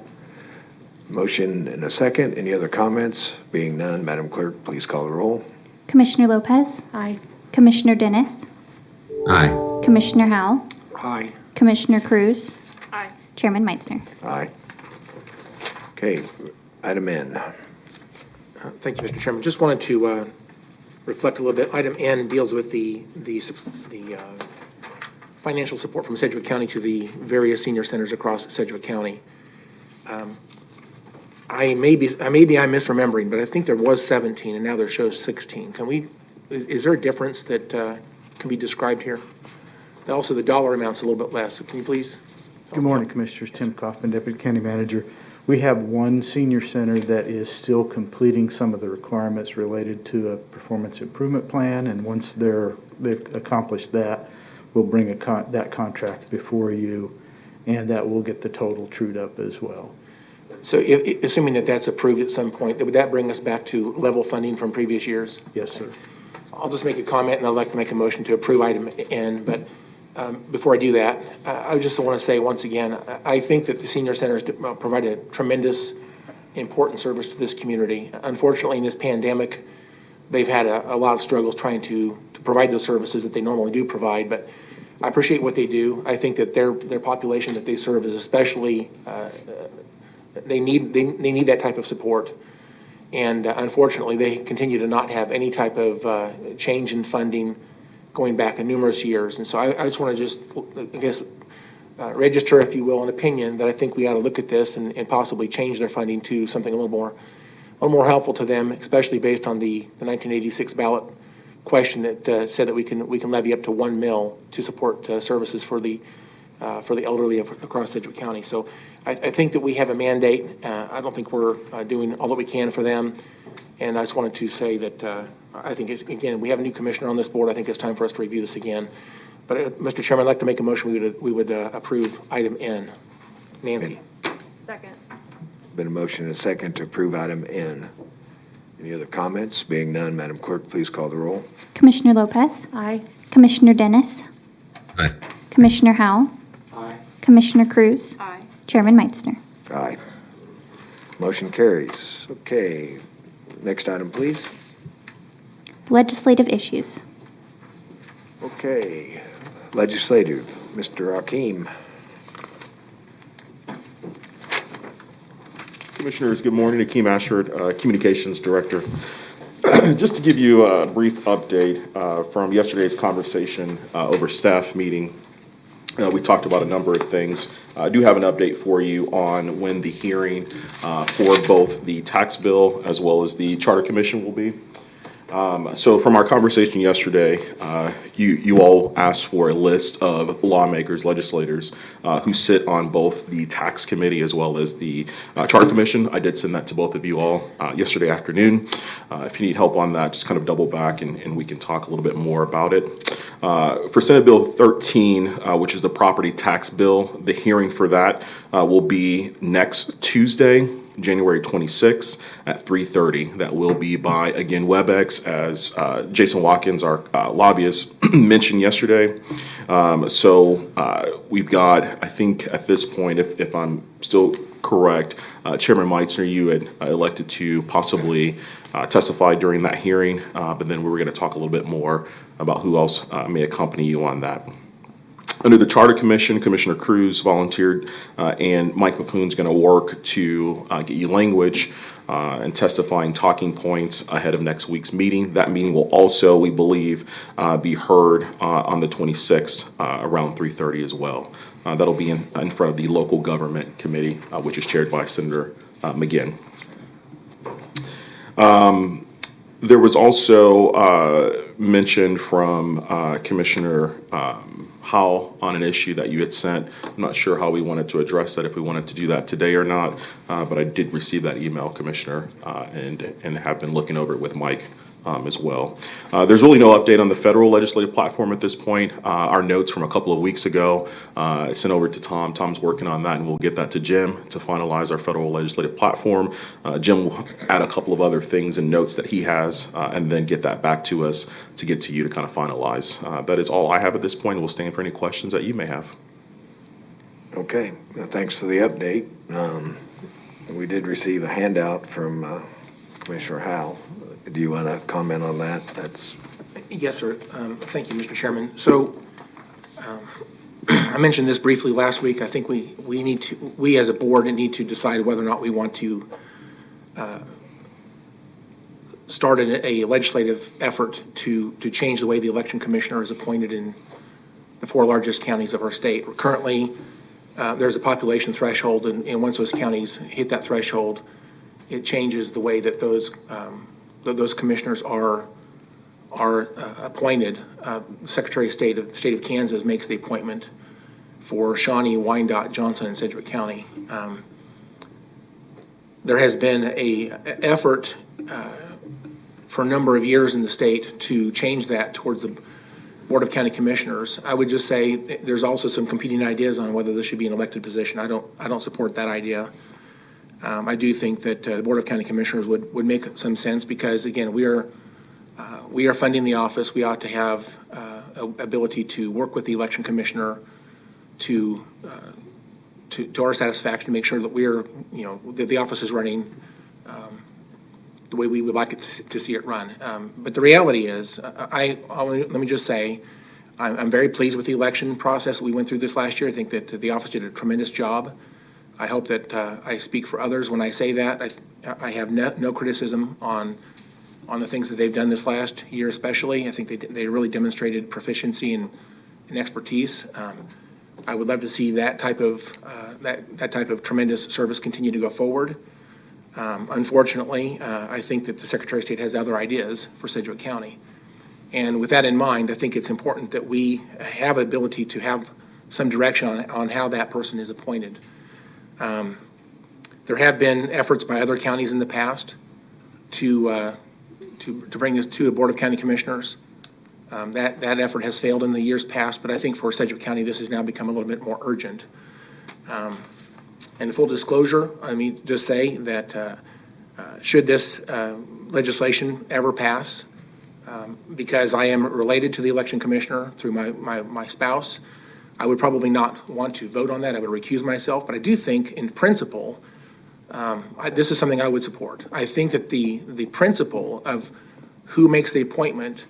Motion and a second. Any other comments? Being none, Madam Clerk, please call the roll. Commissioner Lopez, Aye. Commissioner Dennis, Aye. Commissioner Howell, Aye. Commissioner Cruz, Aye. Chairman Meitzner. Aye. Okay, item N. Thank you, Mr. Chairman. Just wanted to reflect a little bit. Item N deals with the financial support from Sedgwick County to the various senior centers across Sedgwick County. I'm misremembering, but I think there was 17 and now there shows 16. Is there a difference that can be described here? Also, the dollar amount's a little bit less. So can you please? Good morning, Commissioners. Tim Kaufman, Deputy County Manager. We have one senior center that is still completing some of the requirements related to a performance improvement plan, and once they've accomplished that, we'll bring that contract before you, and that will get the total trued up as well. So assuming that that's approved at some point, would that bring us back to level funding from previous years? Yes, sir. I'll just make a comment, and I'd like to make a motion to approve item N, but before I do that, I just want to say once again, I think that the senior centers provide a tremendous, important service to this community. Unfortunately, in this pandemic, they've had a lot of struggles trying to provide those services that they normally do provide, but I appreciate what they do. I think that their population that they serve is especially, they need that type of support. And unfortunately, they continue to not have any type of change in funding going back in numerous years. And so I just want to register, if you will, an opinion that I think we ought to look at this and possibly change their funding to something a little more helpful to them, especially based on the 1986 ballot question that said that we can levy up to 1 mil to support services for the elderly across Sedgwick County. So I think that we have a mandate. I don't think we're doing all that we can for them. And I just wanted to say that I think, again, we have a new commissioner on this board. I think it's time for us to review this again. But, Mr. Chairman, I'd like to make a motion we would approve item N. Nancy. Second. Been a motion and a second to approve item N. Any other comments? Being none, Madam Clerk, please call the roll. Commissioner Lopez. Aye. Commissioner Dennis. Aye. Commissioner Howell. Aye. Commissioner Cruz. Aye. Chairman Meitzner. Aye. Motion carries. Okay. Next item, please. Legislative issues. Okay. Legislative, Mr. Akeem. Commissioners, good morning. Akeem Ashford, Communications Director. Just to give you a brief update from yesterday's conversation over staff meeting, we talked about a number of things. I do have an update for you on when the hearing for both the tax bill as well as the Charter Commission will be. So from our conversation yesterday, you all asked for a list of lawmakers, legislators who sit on both the tax committee as well as the Charter Commission. I did send that to both of you all yesterday afternoon. If you need help on that, just kind of double back and we can talk a little bit more about it. For Senate Bill 13, which is the property tax bill, the hearing for that will be next Tuesday, January 26th at 3:30. That will be by, again, WebEx, as Jason Watkins, our lobbyist, mentioned yesterday. So we've got, I think at this point, if I'm still correct, Chairman Meitzner, you had elected to possibly testify during that hearing, but then we were going to talk a little bit more about who else may accompany you on that. Under the Charter Commission, Commissioner Cruz volunteered, and Mike Papoon's going to work to get you language and testifying talking points ahead of next week's meeting. That meeting will also, we believe, be heard on the 26th around 3:30 as well. That'll be in front of the Local Government Committee, which is chaired by Senator McGinn. There was also mention from Commissioner Howell on an issue that you had sent. I'm not sure how we wanted to address that, if we wanted to do that today or not, but I did receive that email, Commissioner, and have been looking over it with Mike as well. There's really no update on the federal legislative platform at this point. Our notes from a couple of weeks ago, I sent over to Tom. Tom's working on that, and we'll get that to Jim to finalize our federal legislative platform. Jim will add a couple of other things and notes that he has, and then get that back to us to get to you to kind of finalize. That is all I have at this point. We'll stand for any questions that you may have. Okay. Well, thanks for the update. We did receive a handout from Commissioner Howell. Do you want to comment on that? Yes, sir. Thank you, Mr. Chairman. So I mentioned this briefly last week. I think we as a board need to decide whether or not we want to start a legislative effort to change the way the election commissioner is appointed in the 4 largest counties of our state. Currently, there's a population threshold, and once those counties hit that threshold, it changes the way that those commissioners are appointed. The Secretary of State of the state of Kansas makes the appointment for Shawnee, Wyandotte, Johnson, and Sedgwick County. There has been an effort for a number of years in the state to change that towards the Board of County Commissioners. I would just say there's also some competing ideas on whether this should be an elected position. I don't support that idea. I do think that the Board of County Commissioners would make some sense because, again, we are funding the office. We ought to have ability to work with the election commissioner to our satisfaction, to make sure that that the office is running the way we would like it to see it run. But the reality is, let me just say, I'm very pleased with the election process we went through this last year. I think that the office did a tremendous job. I hope that I speak for others when I say that. I have no criticism on the things that they've done this last year, especially. I think they really demonstrated proficiency and expertise. I would love to see that type of tremendous service continue to go forward. Unfortunately, I think that the Secretary of State has other ideas for Sedgwick County, And with that in mind, I think it's important that we have ability to have some direction on how that person is appointed. There have been efforts by other counties in the past to bring this to the Board of County Commissioners. That effort has failed in the years past, but I think for Sedgwick County, this has now become a little bit more urgent. And full disclosure, I mean, just say that should this legislation ever pass, because I am related to the election commissioner through my spouse, I would probably not want to vote on that. I would recuse myself. But I do think, in principle, this is something I would support. I think that the principle of who makes the appointment,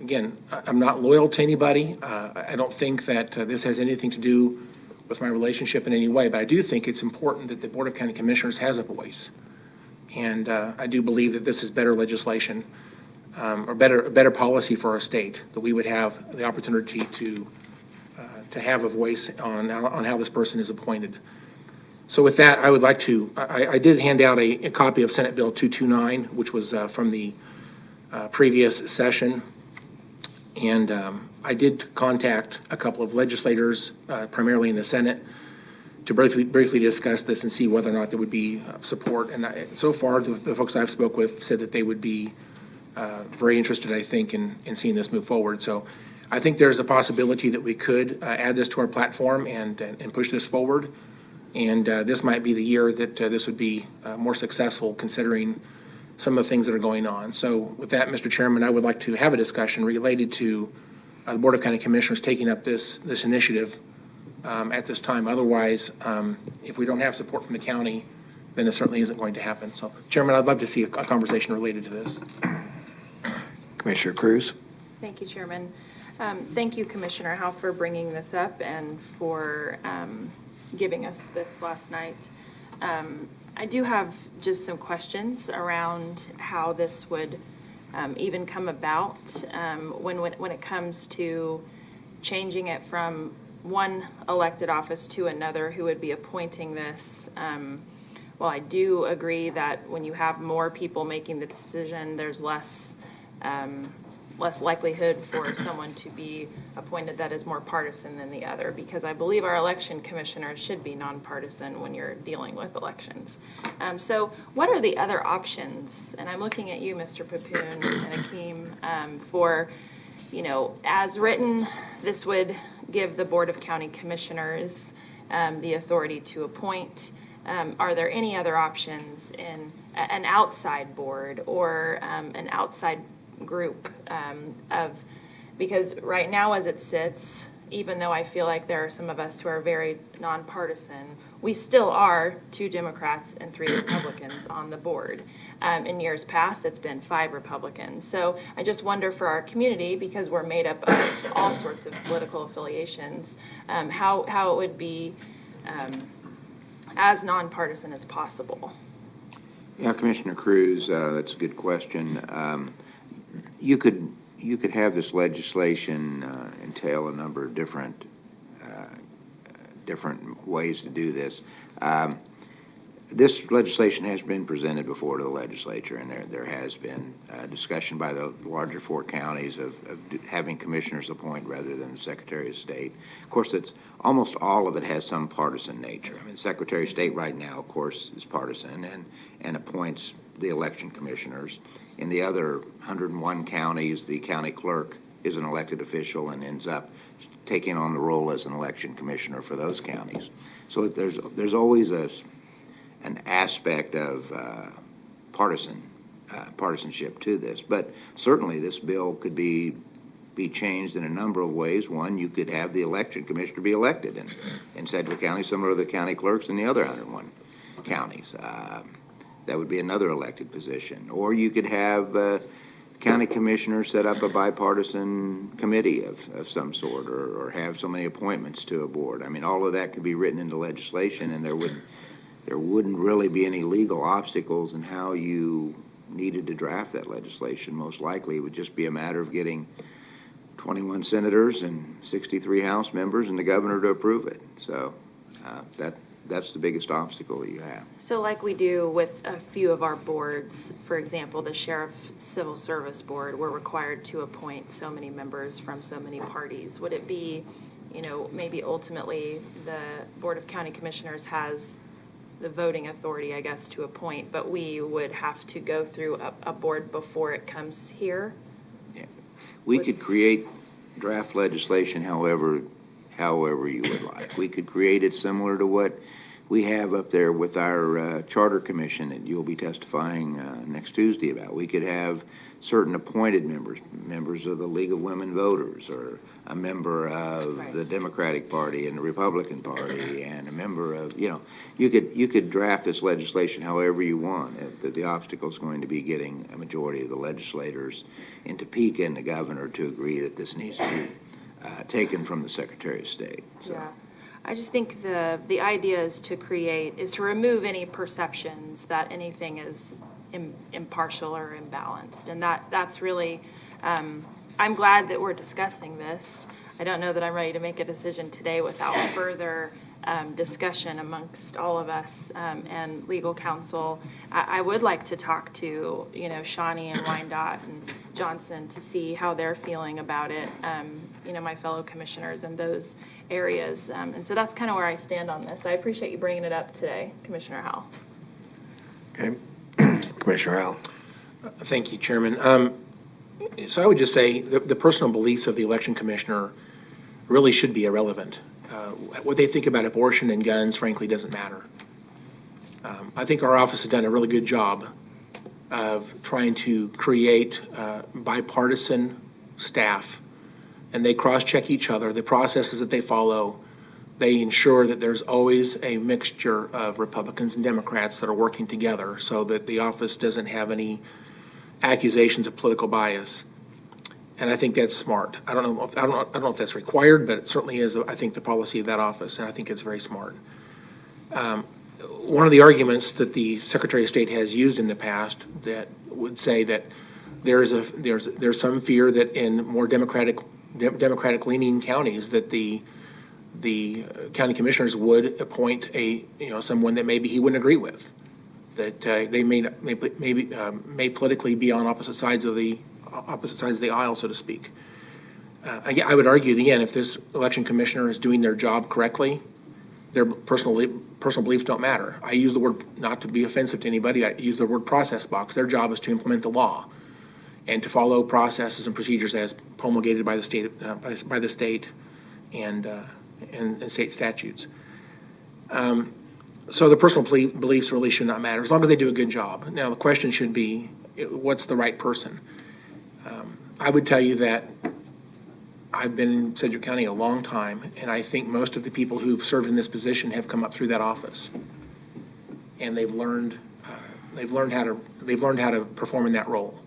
again, I'm not loyal to anybody. I don't think that this has anything to do with my relationship in any way, but I do think it's important that the Board of County Commissioners has a voice. And I do believe that this is better legislation, or better policy for our state, that we would have the opportunity to have a voice on how this person is appointed. So with that, I would like to, I did hand out a copy of Senate Bill 229, which was from the previous session. And I did contact a couple of legislators, primarily in the Senate, to briefly discuss this and see whether or not there would be support. And so far, the folks I've spoke with said that they would be very interested, I think, in seeing this move forward. So I think there's a possibility that we could add this to our platform and push this forward. And this might be the year that this would be more successful, considering some of the things that are going on. So with that, Mr. Chairman, I would like to have a discussion related to the Board of County Commissioners taking up this initiative at this time. Otherwise, if we don't have support from the county, then it certainly isn't going to happen. So, Chairman, I'd love to see a conversation related to this. Commissioner Cruz. Thank you, Chairman. Thank you, Commissioner Howe, for bringing this up and for giving us this last night. I do have just some questions around how this would even come about when it comes to changing it from one elected office to another who would be appointing this. Well, I do agree that when you have more people making the decision, there's less likelihood for someone to be appointed that is more partisan than the other, because I believe our election commissioners should be nonpartisan when you're dealing with elections. So what are the other options? And I'm looking at you, Mr. Papoon and Akeem, for, as written, this would give the Board of County Commissioners the authority to appoint. Are there any other options in an outside board or an outside group because right now as it sits, even though I feel like there are some of us who are very nonpartisan, we still are 2 Democrats and 3 Republicans on the board. In years past, it's been 5 Republicans. So I just wonder for our community, because we're made up of all sorts of political affiliations, how it would be as nonpartisan as possible. Yeah, Commissioner Cruz, that's a good question. You could have this legislation entail a number of different ways to do this. This legislation has been presented before to the legislature, and there has been discussion by the larger 4 counties of having commissioners appoint rather than the Secretary of State. Of course, it's almost all of it has some partisan nature. I mean, the Secretary of State right now, of course, is partisan and appoints the election commissioners. In the other 101 counties, the county clerk is an elected official and ends up taking on the role as an election commissioner for those counties. So there's always an aspect of partisanship to this. But certainly this bill could be changed in a number of ways. One, you could have the election commissioner be elected in Sedgwick County, similar to the county clerks in the other 101 counties. That would be another elected position. Or you could have county commissioners set up a bipartisan committee of some sort, or have so many appointments to a board. I mean, all of that could be written into legislation, and there wouldn't really be any legal obstacles in how you needed to draft that legislation. Most likely it would just be a matter of getting 21 senators and 63 House members and the governor to approve it. So that's the biggest obstacle that you have. So like we do with a few of our boards, for example, the Sheriff Civil Service Board, we're required to appoint so many members from so many parties. Would it be, maybe ultimately the Board of County Commissioners has the voting authority, I guess, to appoint, but we would have to go through a board before it comes here? Yeah. We could create draft legislation however you would like. We could create it similar to what we have up there with our Charter Commission that you'll be testifying next Tuesday about. We could have certain appointed members of the League of Women Voters, or a member of the Democratic Party and the Republican Party, and a member of, you could draft this legislation however you want. The obstacle is going to be getting a majority of the legislators in Topeka and the governor to agree that this needs to be taken from the Secretary of State. So. Yeah. I just think the idea is to remove any perceptions that anything is impartial or imbalanced. And that's really, I'm glad that we're discussing this. I don't know that I'm ready to make a decision today without further discussion amongst all of us and legal counsel. I would like to talk to, Shawnee and Wyandotte and Johnson to see how they're feeling about it, my fellow commissioners in those areas. And so that's kind of where I stand on this. I appreciate you bringing it up today, Commissioner Howell. Okay. Commissioner Howell. Thank you, Chairman. So I would just say the personal beliefs of the election commissioner really should be irrelevant. What they think about abortion and guns, frankly, doesn't matter. I think our office has done a really good job of trying to create bipartisan staff, and they cross-check each other. The processes that they follow, they ensure that there's always a mixture of Republicans and Democrats that are working together, so that the office doesn't have any accusations of political bias. And I think that's smart. I don't know if that's required, but it certainly is, I think, the policy of that office, and I think it's very smart. One of the arguments that the Secretary of State has used in the past that would say that there's some fear that in more Democratic-leaning counties that the county commissioners would appoint someone that maybe he wouldn't agree with, that they may politically be on opposite sides of the aisle, so to speak. I would argue, again, if this election commissioner is doing their job correctly, their personal beliefs don't matter. I use the word, not to be offensive to anybody, I use the word process box. Their job is to implement the law and to follow processes and procedures as promulgated by the state, and state statutes. So the personal beliefs really should not matter, as long as they do a good job. Now, the question should be, what's the right person? I would tell you that I've been in Sedgwick County a long time, and I think most of the people who've served in this position have come up through that office, and they've learned how to perform in that role,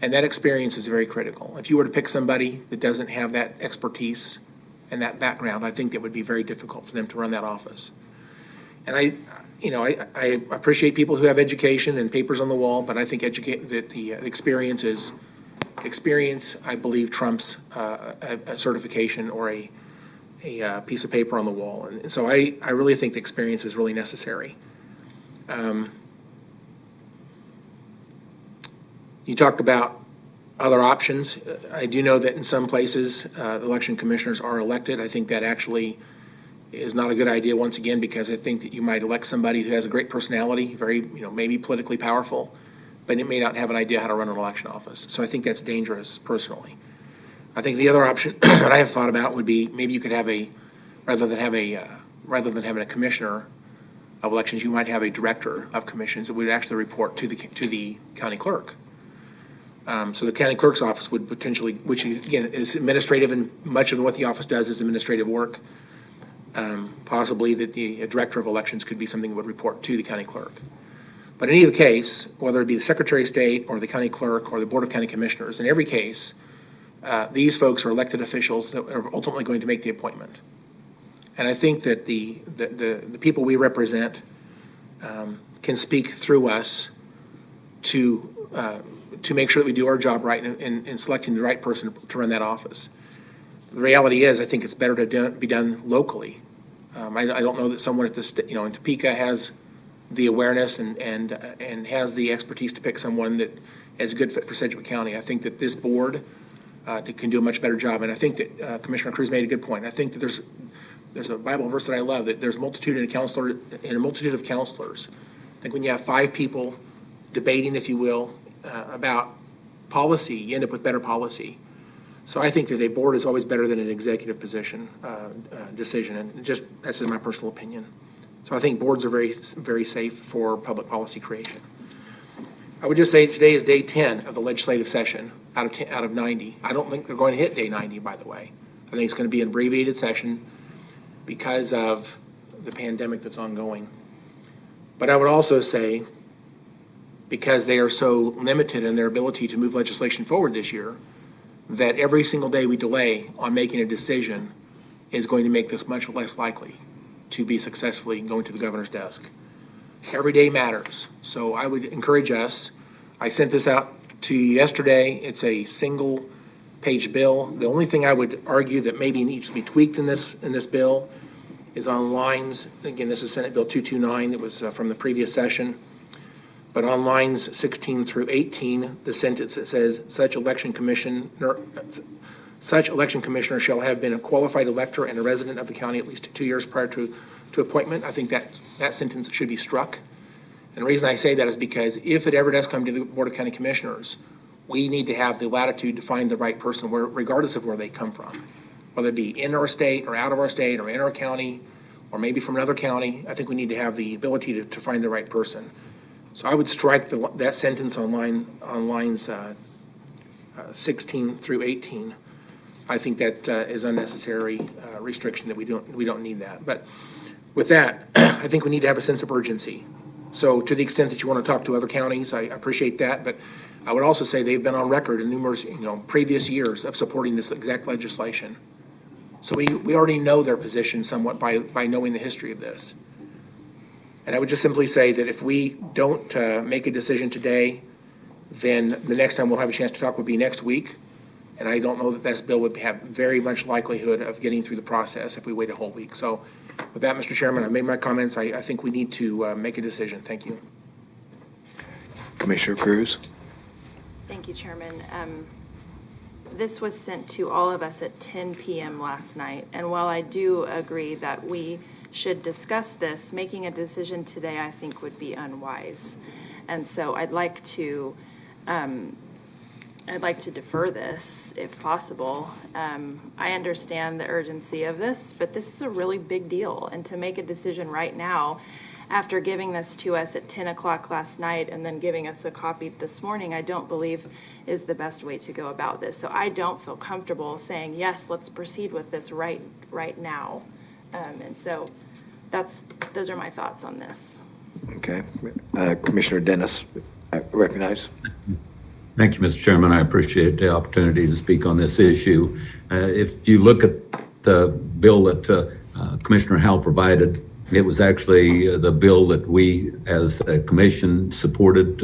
and that experience is very critical. If you were to pick somebody that doesn't have that expertise and that background, I think it would be very difficult for them to run that office. And I appreciate people who have education and papers on the wall, but I think the experience, I believe, trumps a certification or a piece of paper on the wall. And so I really think the experience is really necessary. You talked about other options. I do know that in some places, election commissioners are elected. I think that actually is not a good idea, once again, because I think that you might elect somebody who has a great personality, very, maybe politically powerful, but it may not have an idea how to run an election office. So I think that's dangerous, personally. I think the other option that I have thought about would be maybe you could have rather than having a commissioner of elections, you might have a director of commissions that would actually report to the county clerk. So the county clerk's office would potentially, which again is administrative, and much of what the office does is administrative work. Possibly that the director of elections could be something that would report to the county clerk. But in either case, whether it be the Secretary of State or the county clerk or the Board of County Commissioners, in every case, these folks are elected officials that are ultimately going to make the appointment. And I think that the people we represent can speak through us to make sure that we do our job right in selecting the right person to run that office. The reality is, I think it's better to be done locally. I don't know that someone at this, in Topeka has the awareness and has the expertise to pick someone that is a good fit for Sedgwick County. I think that this board can do a much better job, and I think that Commissioner Cruz made a good point. I think that there's a Bible verse that I love, that there's a multitude of counselors. I think when you have 5 people debating, if you will, about policy, you end up with better policy. So I think that a board is always better than an executive position decision, and that's just my personal opinion. So I think boards are very, very safe for public policy creation. I would just say today is day 10 of the legislative session out of 90. I don't think they're going to hit day 90, by the way. I think it's going to be an abbreviated session because of the pandemic that's ongoing. But I would also say, because they are so limited in their ability to move legislation forward this year, that every single day we delay on making a decision is going to make this much less likely to be successfully going to the governor's desk. Every day matters. So I would encourage us. I sent this out to you yesterday. It's a single page bill. The only thing I would argue that maybe needs to be tweaked in this bill is on lines, again, this is Senate Bill 229, it was from the previous session, but on lines 16 through 18, the sentence that says, such election commissioner shall have been a qualified elector and a resident of the county at least 2 years prior to appointment. I think that sentence should be struck. And the reason I say that is because if it ever does come to the Board of County Commissioners, we need to have the latitude to find the right person, regardless of where they come from. Whether it be in our state or out of our state or in our county or maybe from another county, I think we need to have the ability to find the right person. So I would strike that sentence on lines 16 through 18. I think that is unnecessary restriction, that we don't need that. But with that, I think we need to have a sense of urgency. So to the extent that you want to talk to other counties, I appreciate that. But I would also say they've been on record in numerous previous years of supporting this exact legislation. So we already know their position somewhat by knowing the history of this. And I would just simply say that if we don't make a decision today, then the next time we'll have a chance to talk would be next week. And I don't know that this bill would have very much likelihood of getting through the process if we wait a whole week. So with that, Mr. Chairman, I've made my comments. I think we need to make a decision. Thank you. Commissioner Cruz. Thank you, Chairman. This was sent to all of us at 10 p.m. last night, and while I do agree that we should discuss this, making a decision today I think would be unwise. And so I'd like to defer this if possible. I understand the urgency of this, but this is a really big deal, and to make a decision right now after giving this to us at 10 o'clock last night and then giving us a copy this morning, I don't believe is the best way to go about this. So I don't feel comfortable saying, yes, let's proceed with this right now. And so those are my thoughts on this. Okay. Commissioner Dennis, I recognize. Thank you, Mr. Chairman. I appreciate the opportunity to speak on this issue. If you look at the bill that Commissioner Howell provided, it was actually the bill that we as a commission supported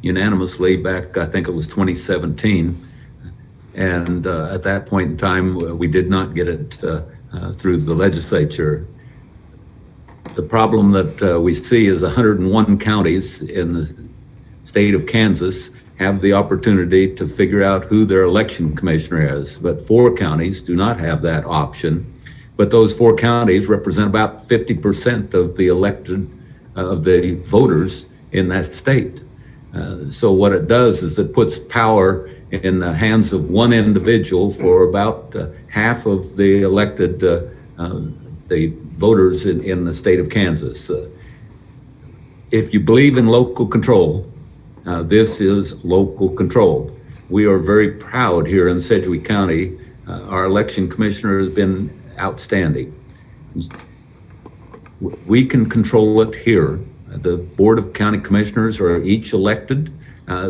unanimously back, I think it was 2017. And at that point in time, we did not get it through the legislature. The problem that we see is 101 counties in the state of Kansas have the opportunity to figure out who their election commissioner is, but 4 counties do not have that option. But those 4 counties represent about 50% of the elected, of the voters in that state. So what it does is it puts power in the hands of one individual for about half of the elected, the voters in the state of Kansas. If you believe in local control, this is local control. We are very proud here in Sedgwick County. Our election commissioner has been outstanding. We can control it here. The Board of County Commissioners are each elected.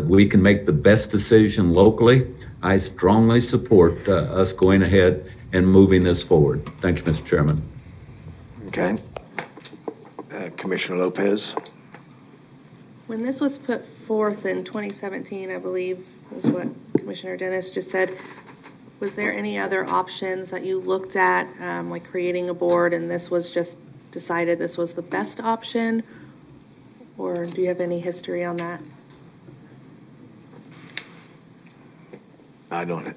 We can make the best decision locally. I strongly support us going ahead and moving this forward. Thank you, Mr. Chairman. Okay. Commissioner Lopez. When this was put forth in 2017, I believe was what Commissioner Dennis just said, Was there any other options that you looked at, like creating a board, and this was just decided this was the best option? Or do you have any history on that? I don't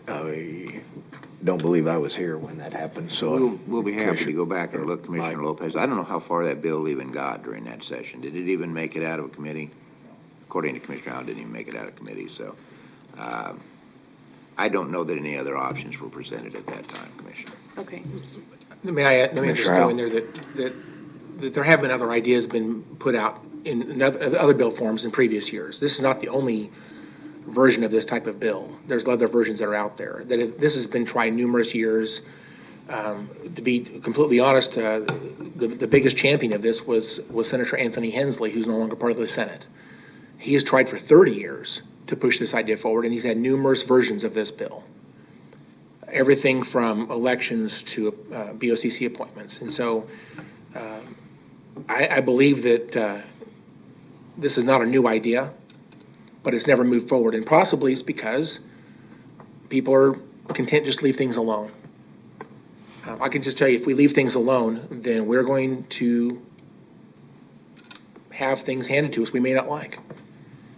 believe I was here when that happened, so. We'll be happy to go back and look, Commissioner Lopez. I don't know how far that bill even got during that session. Did it even make it out of a committee? According to Commissioner Howell, it didn't even make it out of committee, so. I don't know that any other options were presented at that time, Commissioner. Okay. Let me just go in there that there have been other ideas been put out in other bill forms in previous years. This is not the only version of this type of bill. There's other versions that are out there. This has been tried numerous years. To be completely honest, the biggest champion of this was Senator Anthony Hensley, who's no longer part of the Senate. He has tried for 30 years to push this idea forward, and he's had numerous versions of this bill. Everything from elections to BOCC appointments. And so I believe that this is not a new idea, but it's never moved forward. And possibly it's because people are content just to leave things alone. I can just tell you, if we leave things alone, then we're going to have things handed to us we may not like.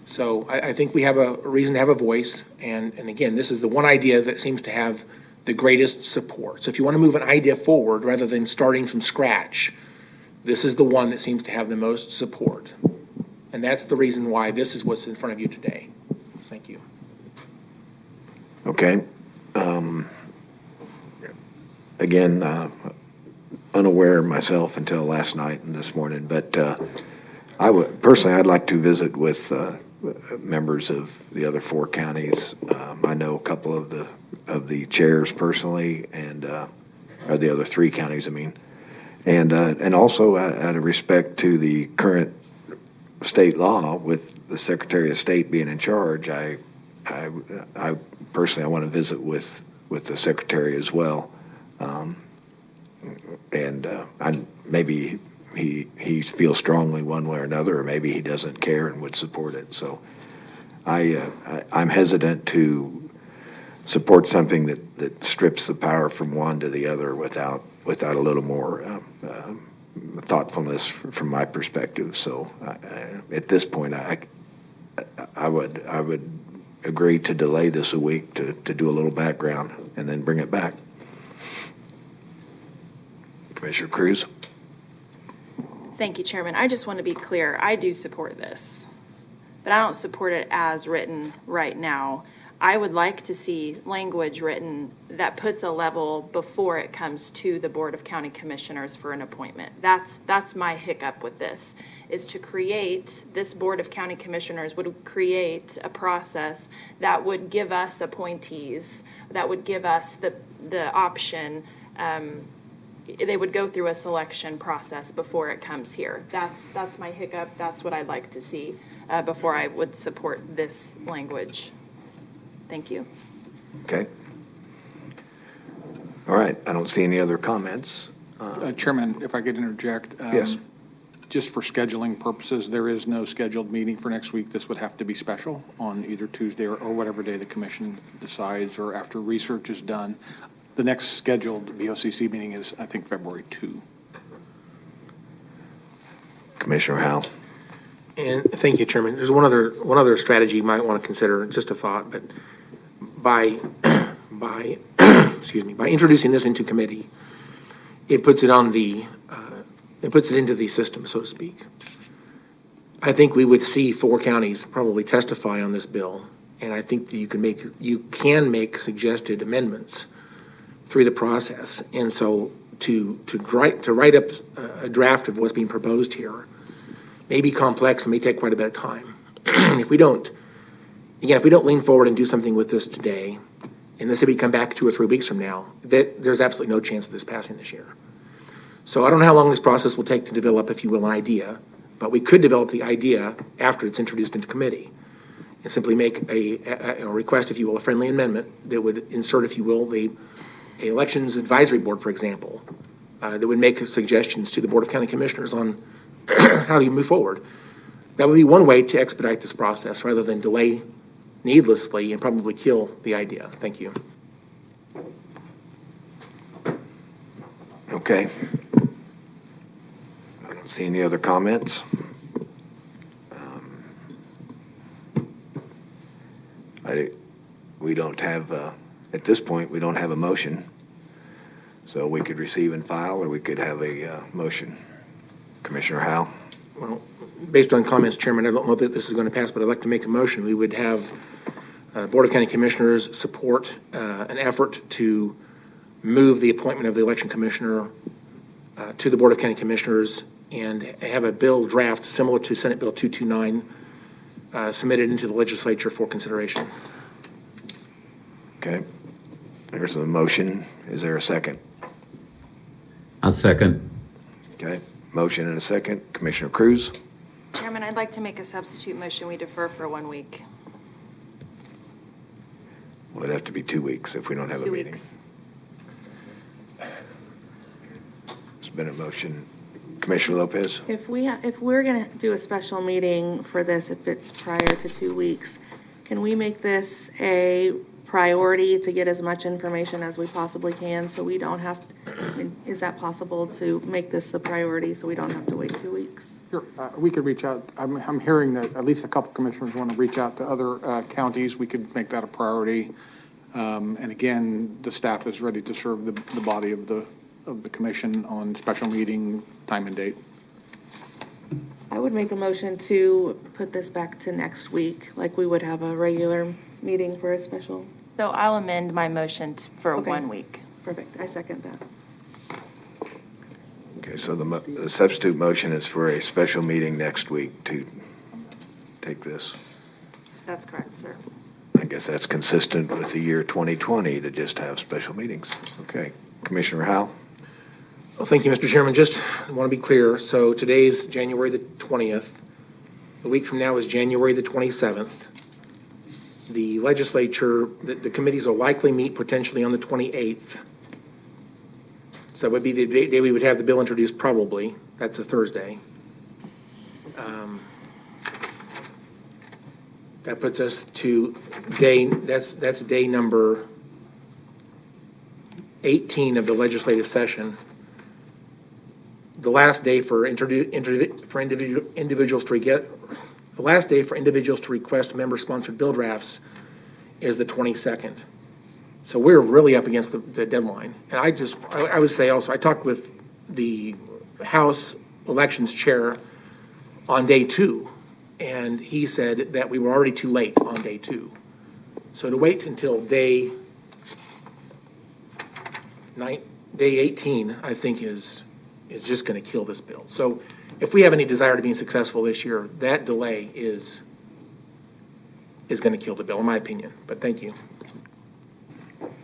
So I think we have a reason to have a voice. And again, this is the one idea that seems to have the greatest support. So if you want to move an idea forward rather than starting from scratch, this is the one that seems to have the most support. And that's the reason why this is what's in front of you today. Thank you. Okay. Again, unaware myself until last night and this morning, but I'd like to visit with members of the other 4 counties. I know a couple of the chairs personally, and or the other 3 counties, I mean, and also out of respect to the current state law with the Secretary of State being in charge, I personally want to visit with the Secretary as well, maybe he feels strongly one way or another, or maybe he doesn't care and would support it. So I'm hesitant to support something that strips the power from one to the other without a little more thoughtfulness from my perspective. So at this point, I would agree to delay this a week to do a little background and then bring it back. Commissioner Cruz. Thank you, Chairman. I just want to be clear. I do support this, but I don't support it as written right now. I would like to see language written that puts a level before it comes to the Board of County Commissioners for an appointment. That's my hiccup with this, is to create, this Board of County Commissioners would create a process that would give us appointees, that would give us the option. They would go through a selection process before it comes here. That's my hiccup. That's what I'd like to see before I would support this language. Thank you. Okay. All right. I don't see any other comments. Chairman, if I could interject. Yes. Just for scheduling purposes, there is no scheduled meeting for next week. This would have to be special on either Tuesday or whatever day the commission decides, or after research is done. The next scheduled BOCC meeting is, I think, February 2. Commissioner Howell. And thank you, Chairman. There's one other strategy you might want to consider, just a thought, but by introducing this into committee, it puts it into the system, so to speak. I think we would see 4 counties probably testify on this bill, and I think that you can make suggested amendments through the process. And so to write up a draft of what's being proposed here may be complex and may take quite a bit of time. If we don't lean forward and do something with this today, and let's say we come back 2 or 3 weeks from now, there's absolutely no chance of this passing this year. So I don't know how long this process will take to develop, if you will, an idea, but we could develop the idea after it's introduced into committee and simply make a request, if you will, a friendly amendment that would insert, if you will, the Elections Advisory Board, for example, that would make suggestions to the Board of County Commissioners on how you move forward. That would be one way to expedite this process rather than delay needlessly and probably kill the idea. Thank you. Okay. I don't see any other comments. We don't have, at this point, we don't have a motion. So we could receive and file, or we could have a motion. Commissioner Howell? Well, based on comments, Chairman, I don't know that this is going to pass, but I'd like to make a motion. We would have Board of County Commissioners support an effort to move the appointment of the election commissioner to the Board of County Commissioners and have a bill draft similar to Senate Bill 229 submitted into the legislature for consideration. Okay. There's a motion. Is there a second? I'll second. Okay. Motion and a second. Commissioner Cruz? Chairman, I'd like to make a substitute motion. We defer for 1 week. Well, it'd have to be 2 weeks if we don't have a 2 meeting. weeks. There's been a motion. Commissioner Lopez? If we're going to do a special meeting for this, if it's prior to 2 weeks, can we make this a priority to get as much information as we possibly can so we don't have to, I mean, is that possible to make this the priority so we don't have to wait 2 weeks? Sure. We could reach out. I'm hearing that at least a couple commissioners want to reach out to other counties. We could make that a priority. And again, the staff is ready to serve the body of the commission on special meeting time and date. I would make a motion to put this back to next week, like we would have a regular meeting for a special. So I'll amend my motion for Okay. 1 week. Perfect. I second that. Okay, so the substitute motion is for a special meeting next week to take this. That's correct, sir. I guess that's consistent with the year 2020 to just have special meetings. Okay. Commissioner Howell? Well, thank you, Mr. Chairman. Just want to be clear. So today's January the 20th. A week from now is January the 27th. The legislature, the committees will likely meet potentially on the 28th. So that would be the day we would have the bill introduced, probably. That's a Thursday. That puts us to that's day number 18 of the legislative session. The last day for individuals to request member-sponsored bill drafts is the 22nd. So we're really up against the deadline. And I would say also, I talked with the House Elections Chair on day 2, and he said that we were already too late on day 2. So to wait until day 18, I think is just going to kill this bill. So if we have any desire to being successful this year, that delay is going to kill the bill, in my opinion. But thank you.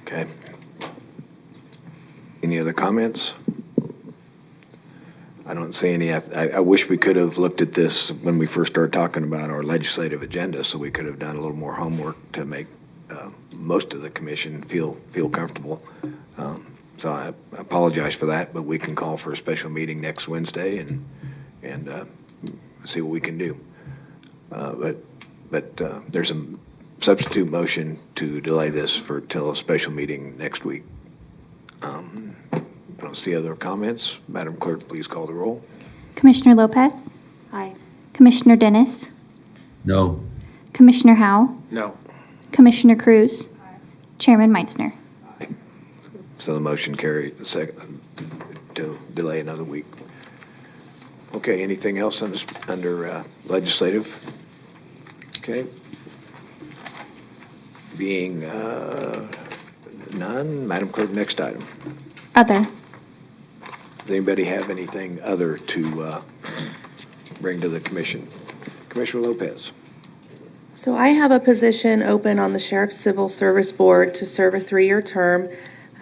Okay. Any other comments? I don't see any. I wish we could have looked at this when we first started talking about our legislative agenda, so we could have done a little more homework to make most of the commission feel comfortable. So I apologize for that, but we can call for a special meeting next Wednesday and see what we can do. But there's a substitute motion to delay this till a special meeting next week. I don't see other comments. Madam Clerk, please call the roll. Commissioner Lopez? Aye. Commissioner Dennis? No. Commissioner Howell? No. Commissioner Cruz? Chairman Meitzner? So the motion carried to delay another week. Okay, anything else under legislative? Okay. Being none, Madam Clerk, next item. Other. Does anybody have anything other to bring to the commission? Commissioner Lopez. So I have a position open on the Sheriff's Civil Service Board to serve a 3-year term.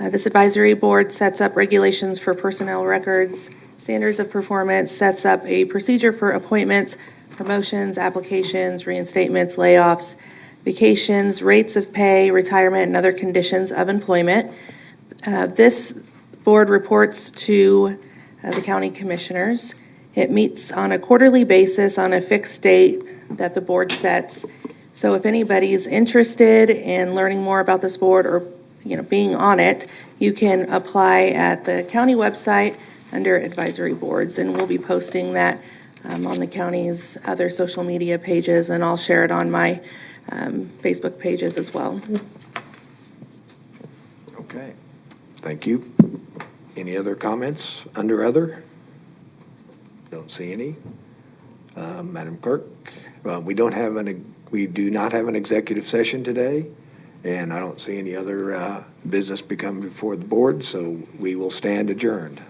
This advisory board sets up regulations for personnel records, standards of performance, sets up a procedure for appointments, promotions, applications, reinstatements, layoffs, vacations, rates of pay, retirement, and other conditions of employment. This board reports to the county commissioners. It meets on a quarterly basis on a fixed date that the board sets. So if anybody's interested in learning more about this board or being on it, you can apply at the county website under advisory boards, and we'll be posting that on the county's other social media pages, and I'll share it on my Facebook pages as well. Okay, thank you. Any other comments under other? Don't see any. Madam Clerk, we do not have an executive session today, and I don't see any other business become before the board, so we will stand adjourned.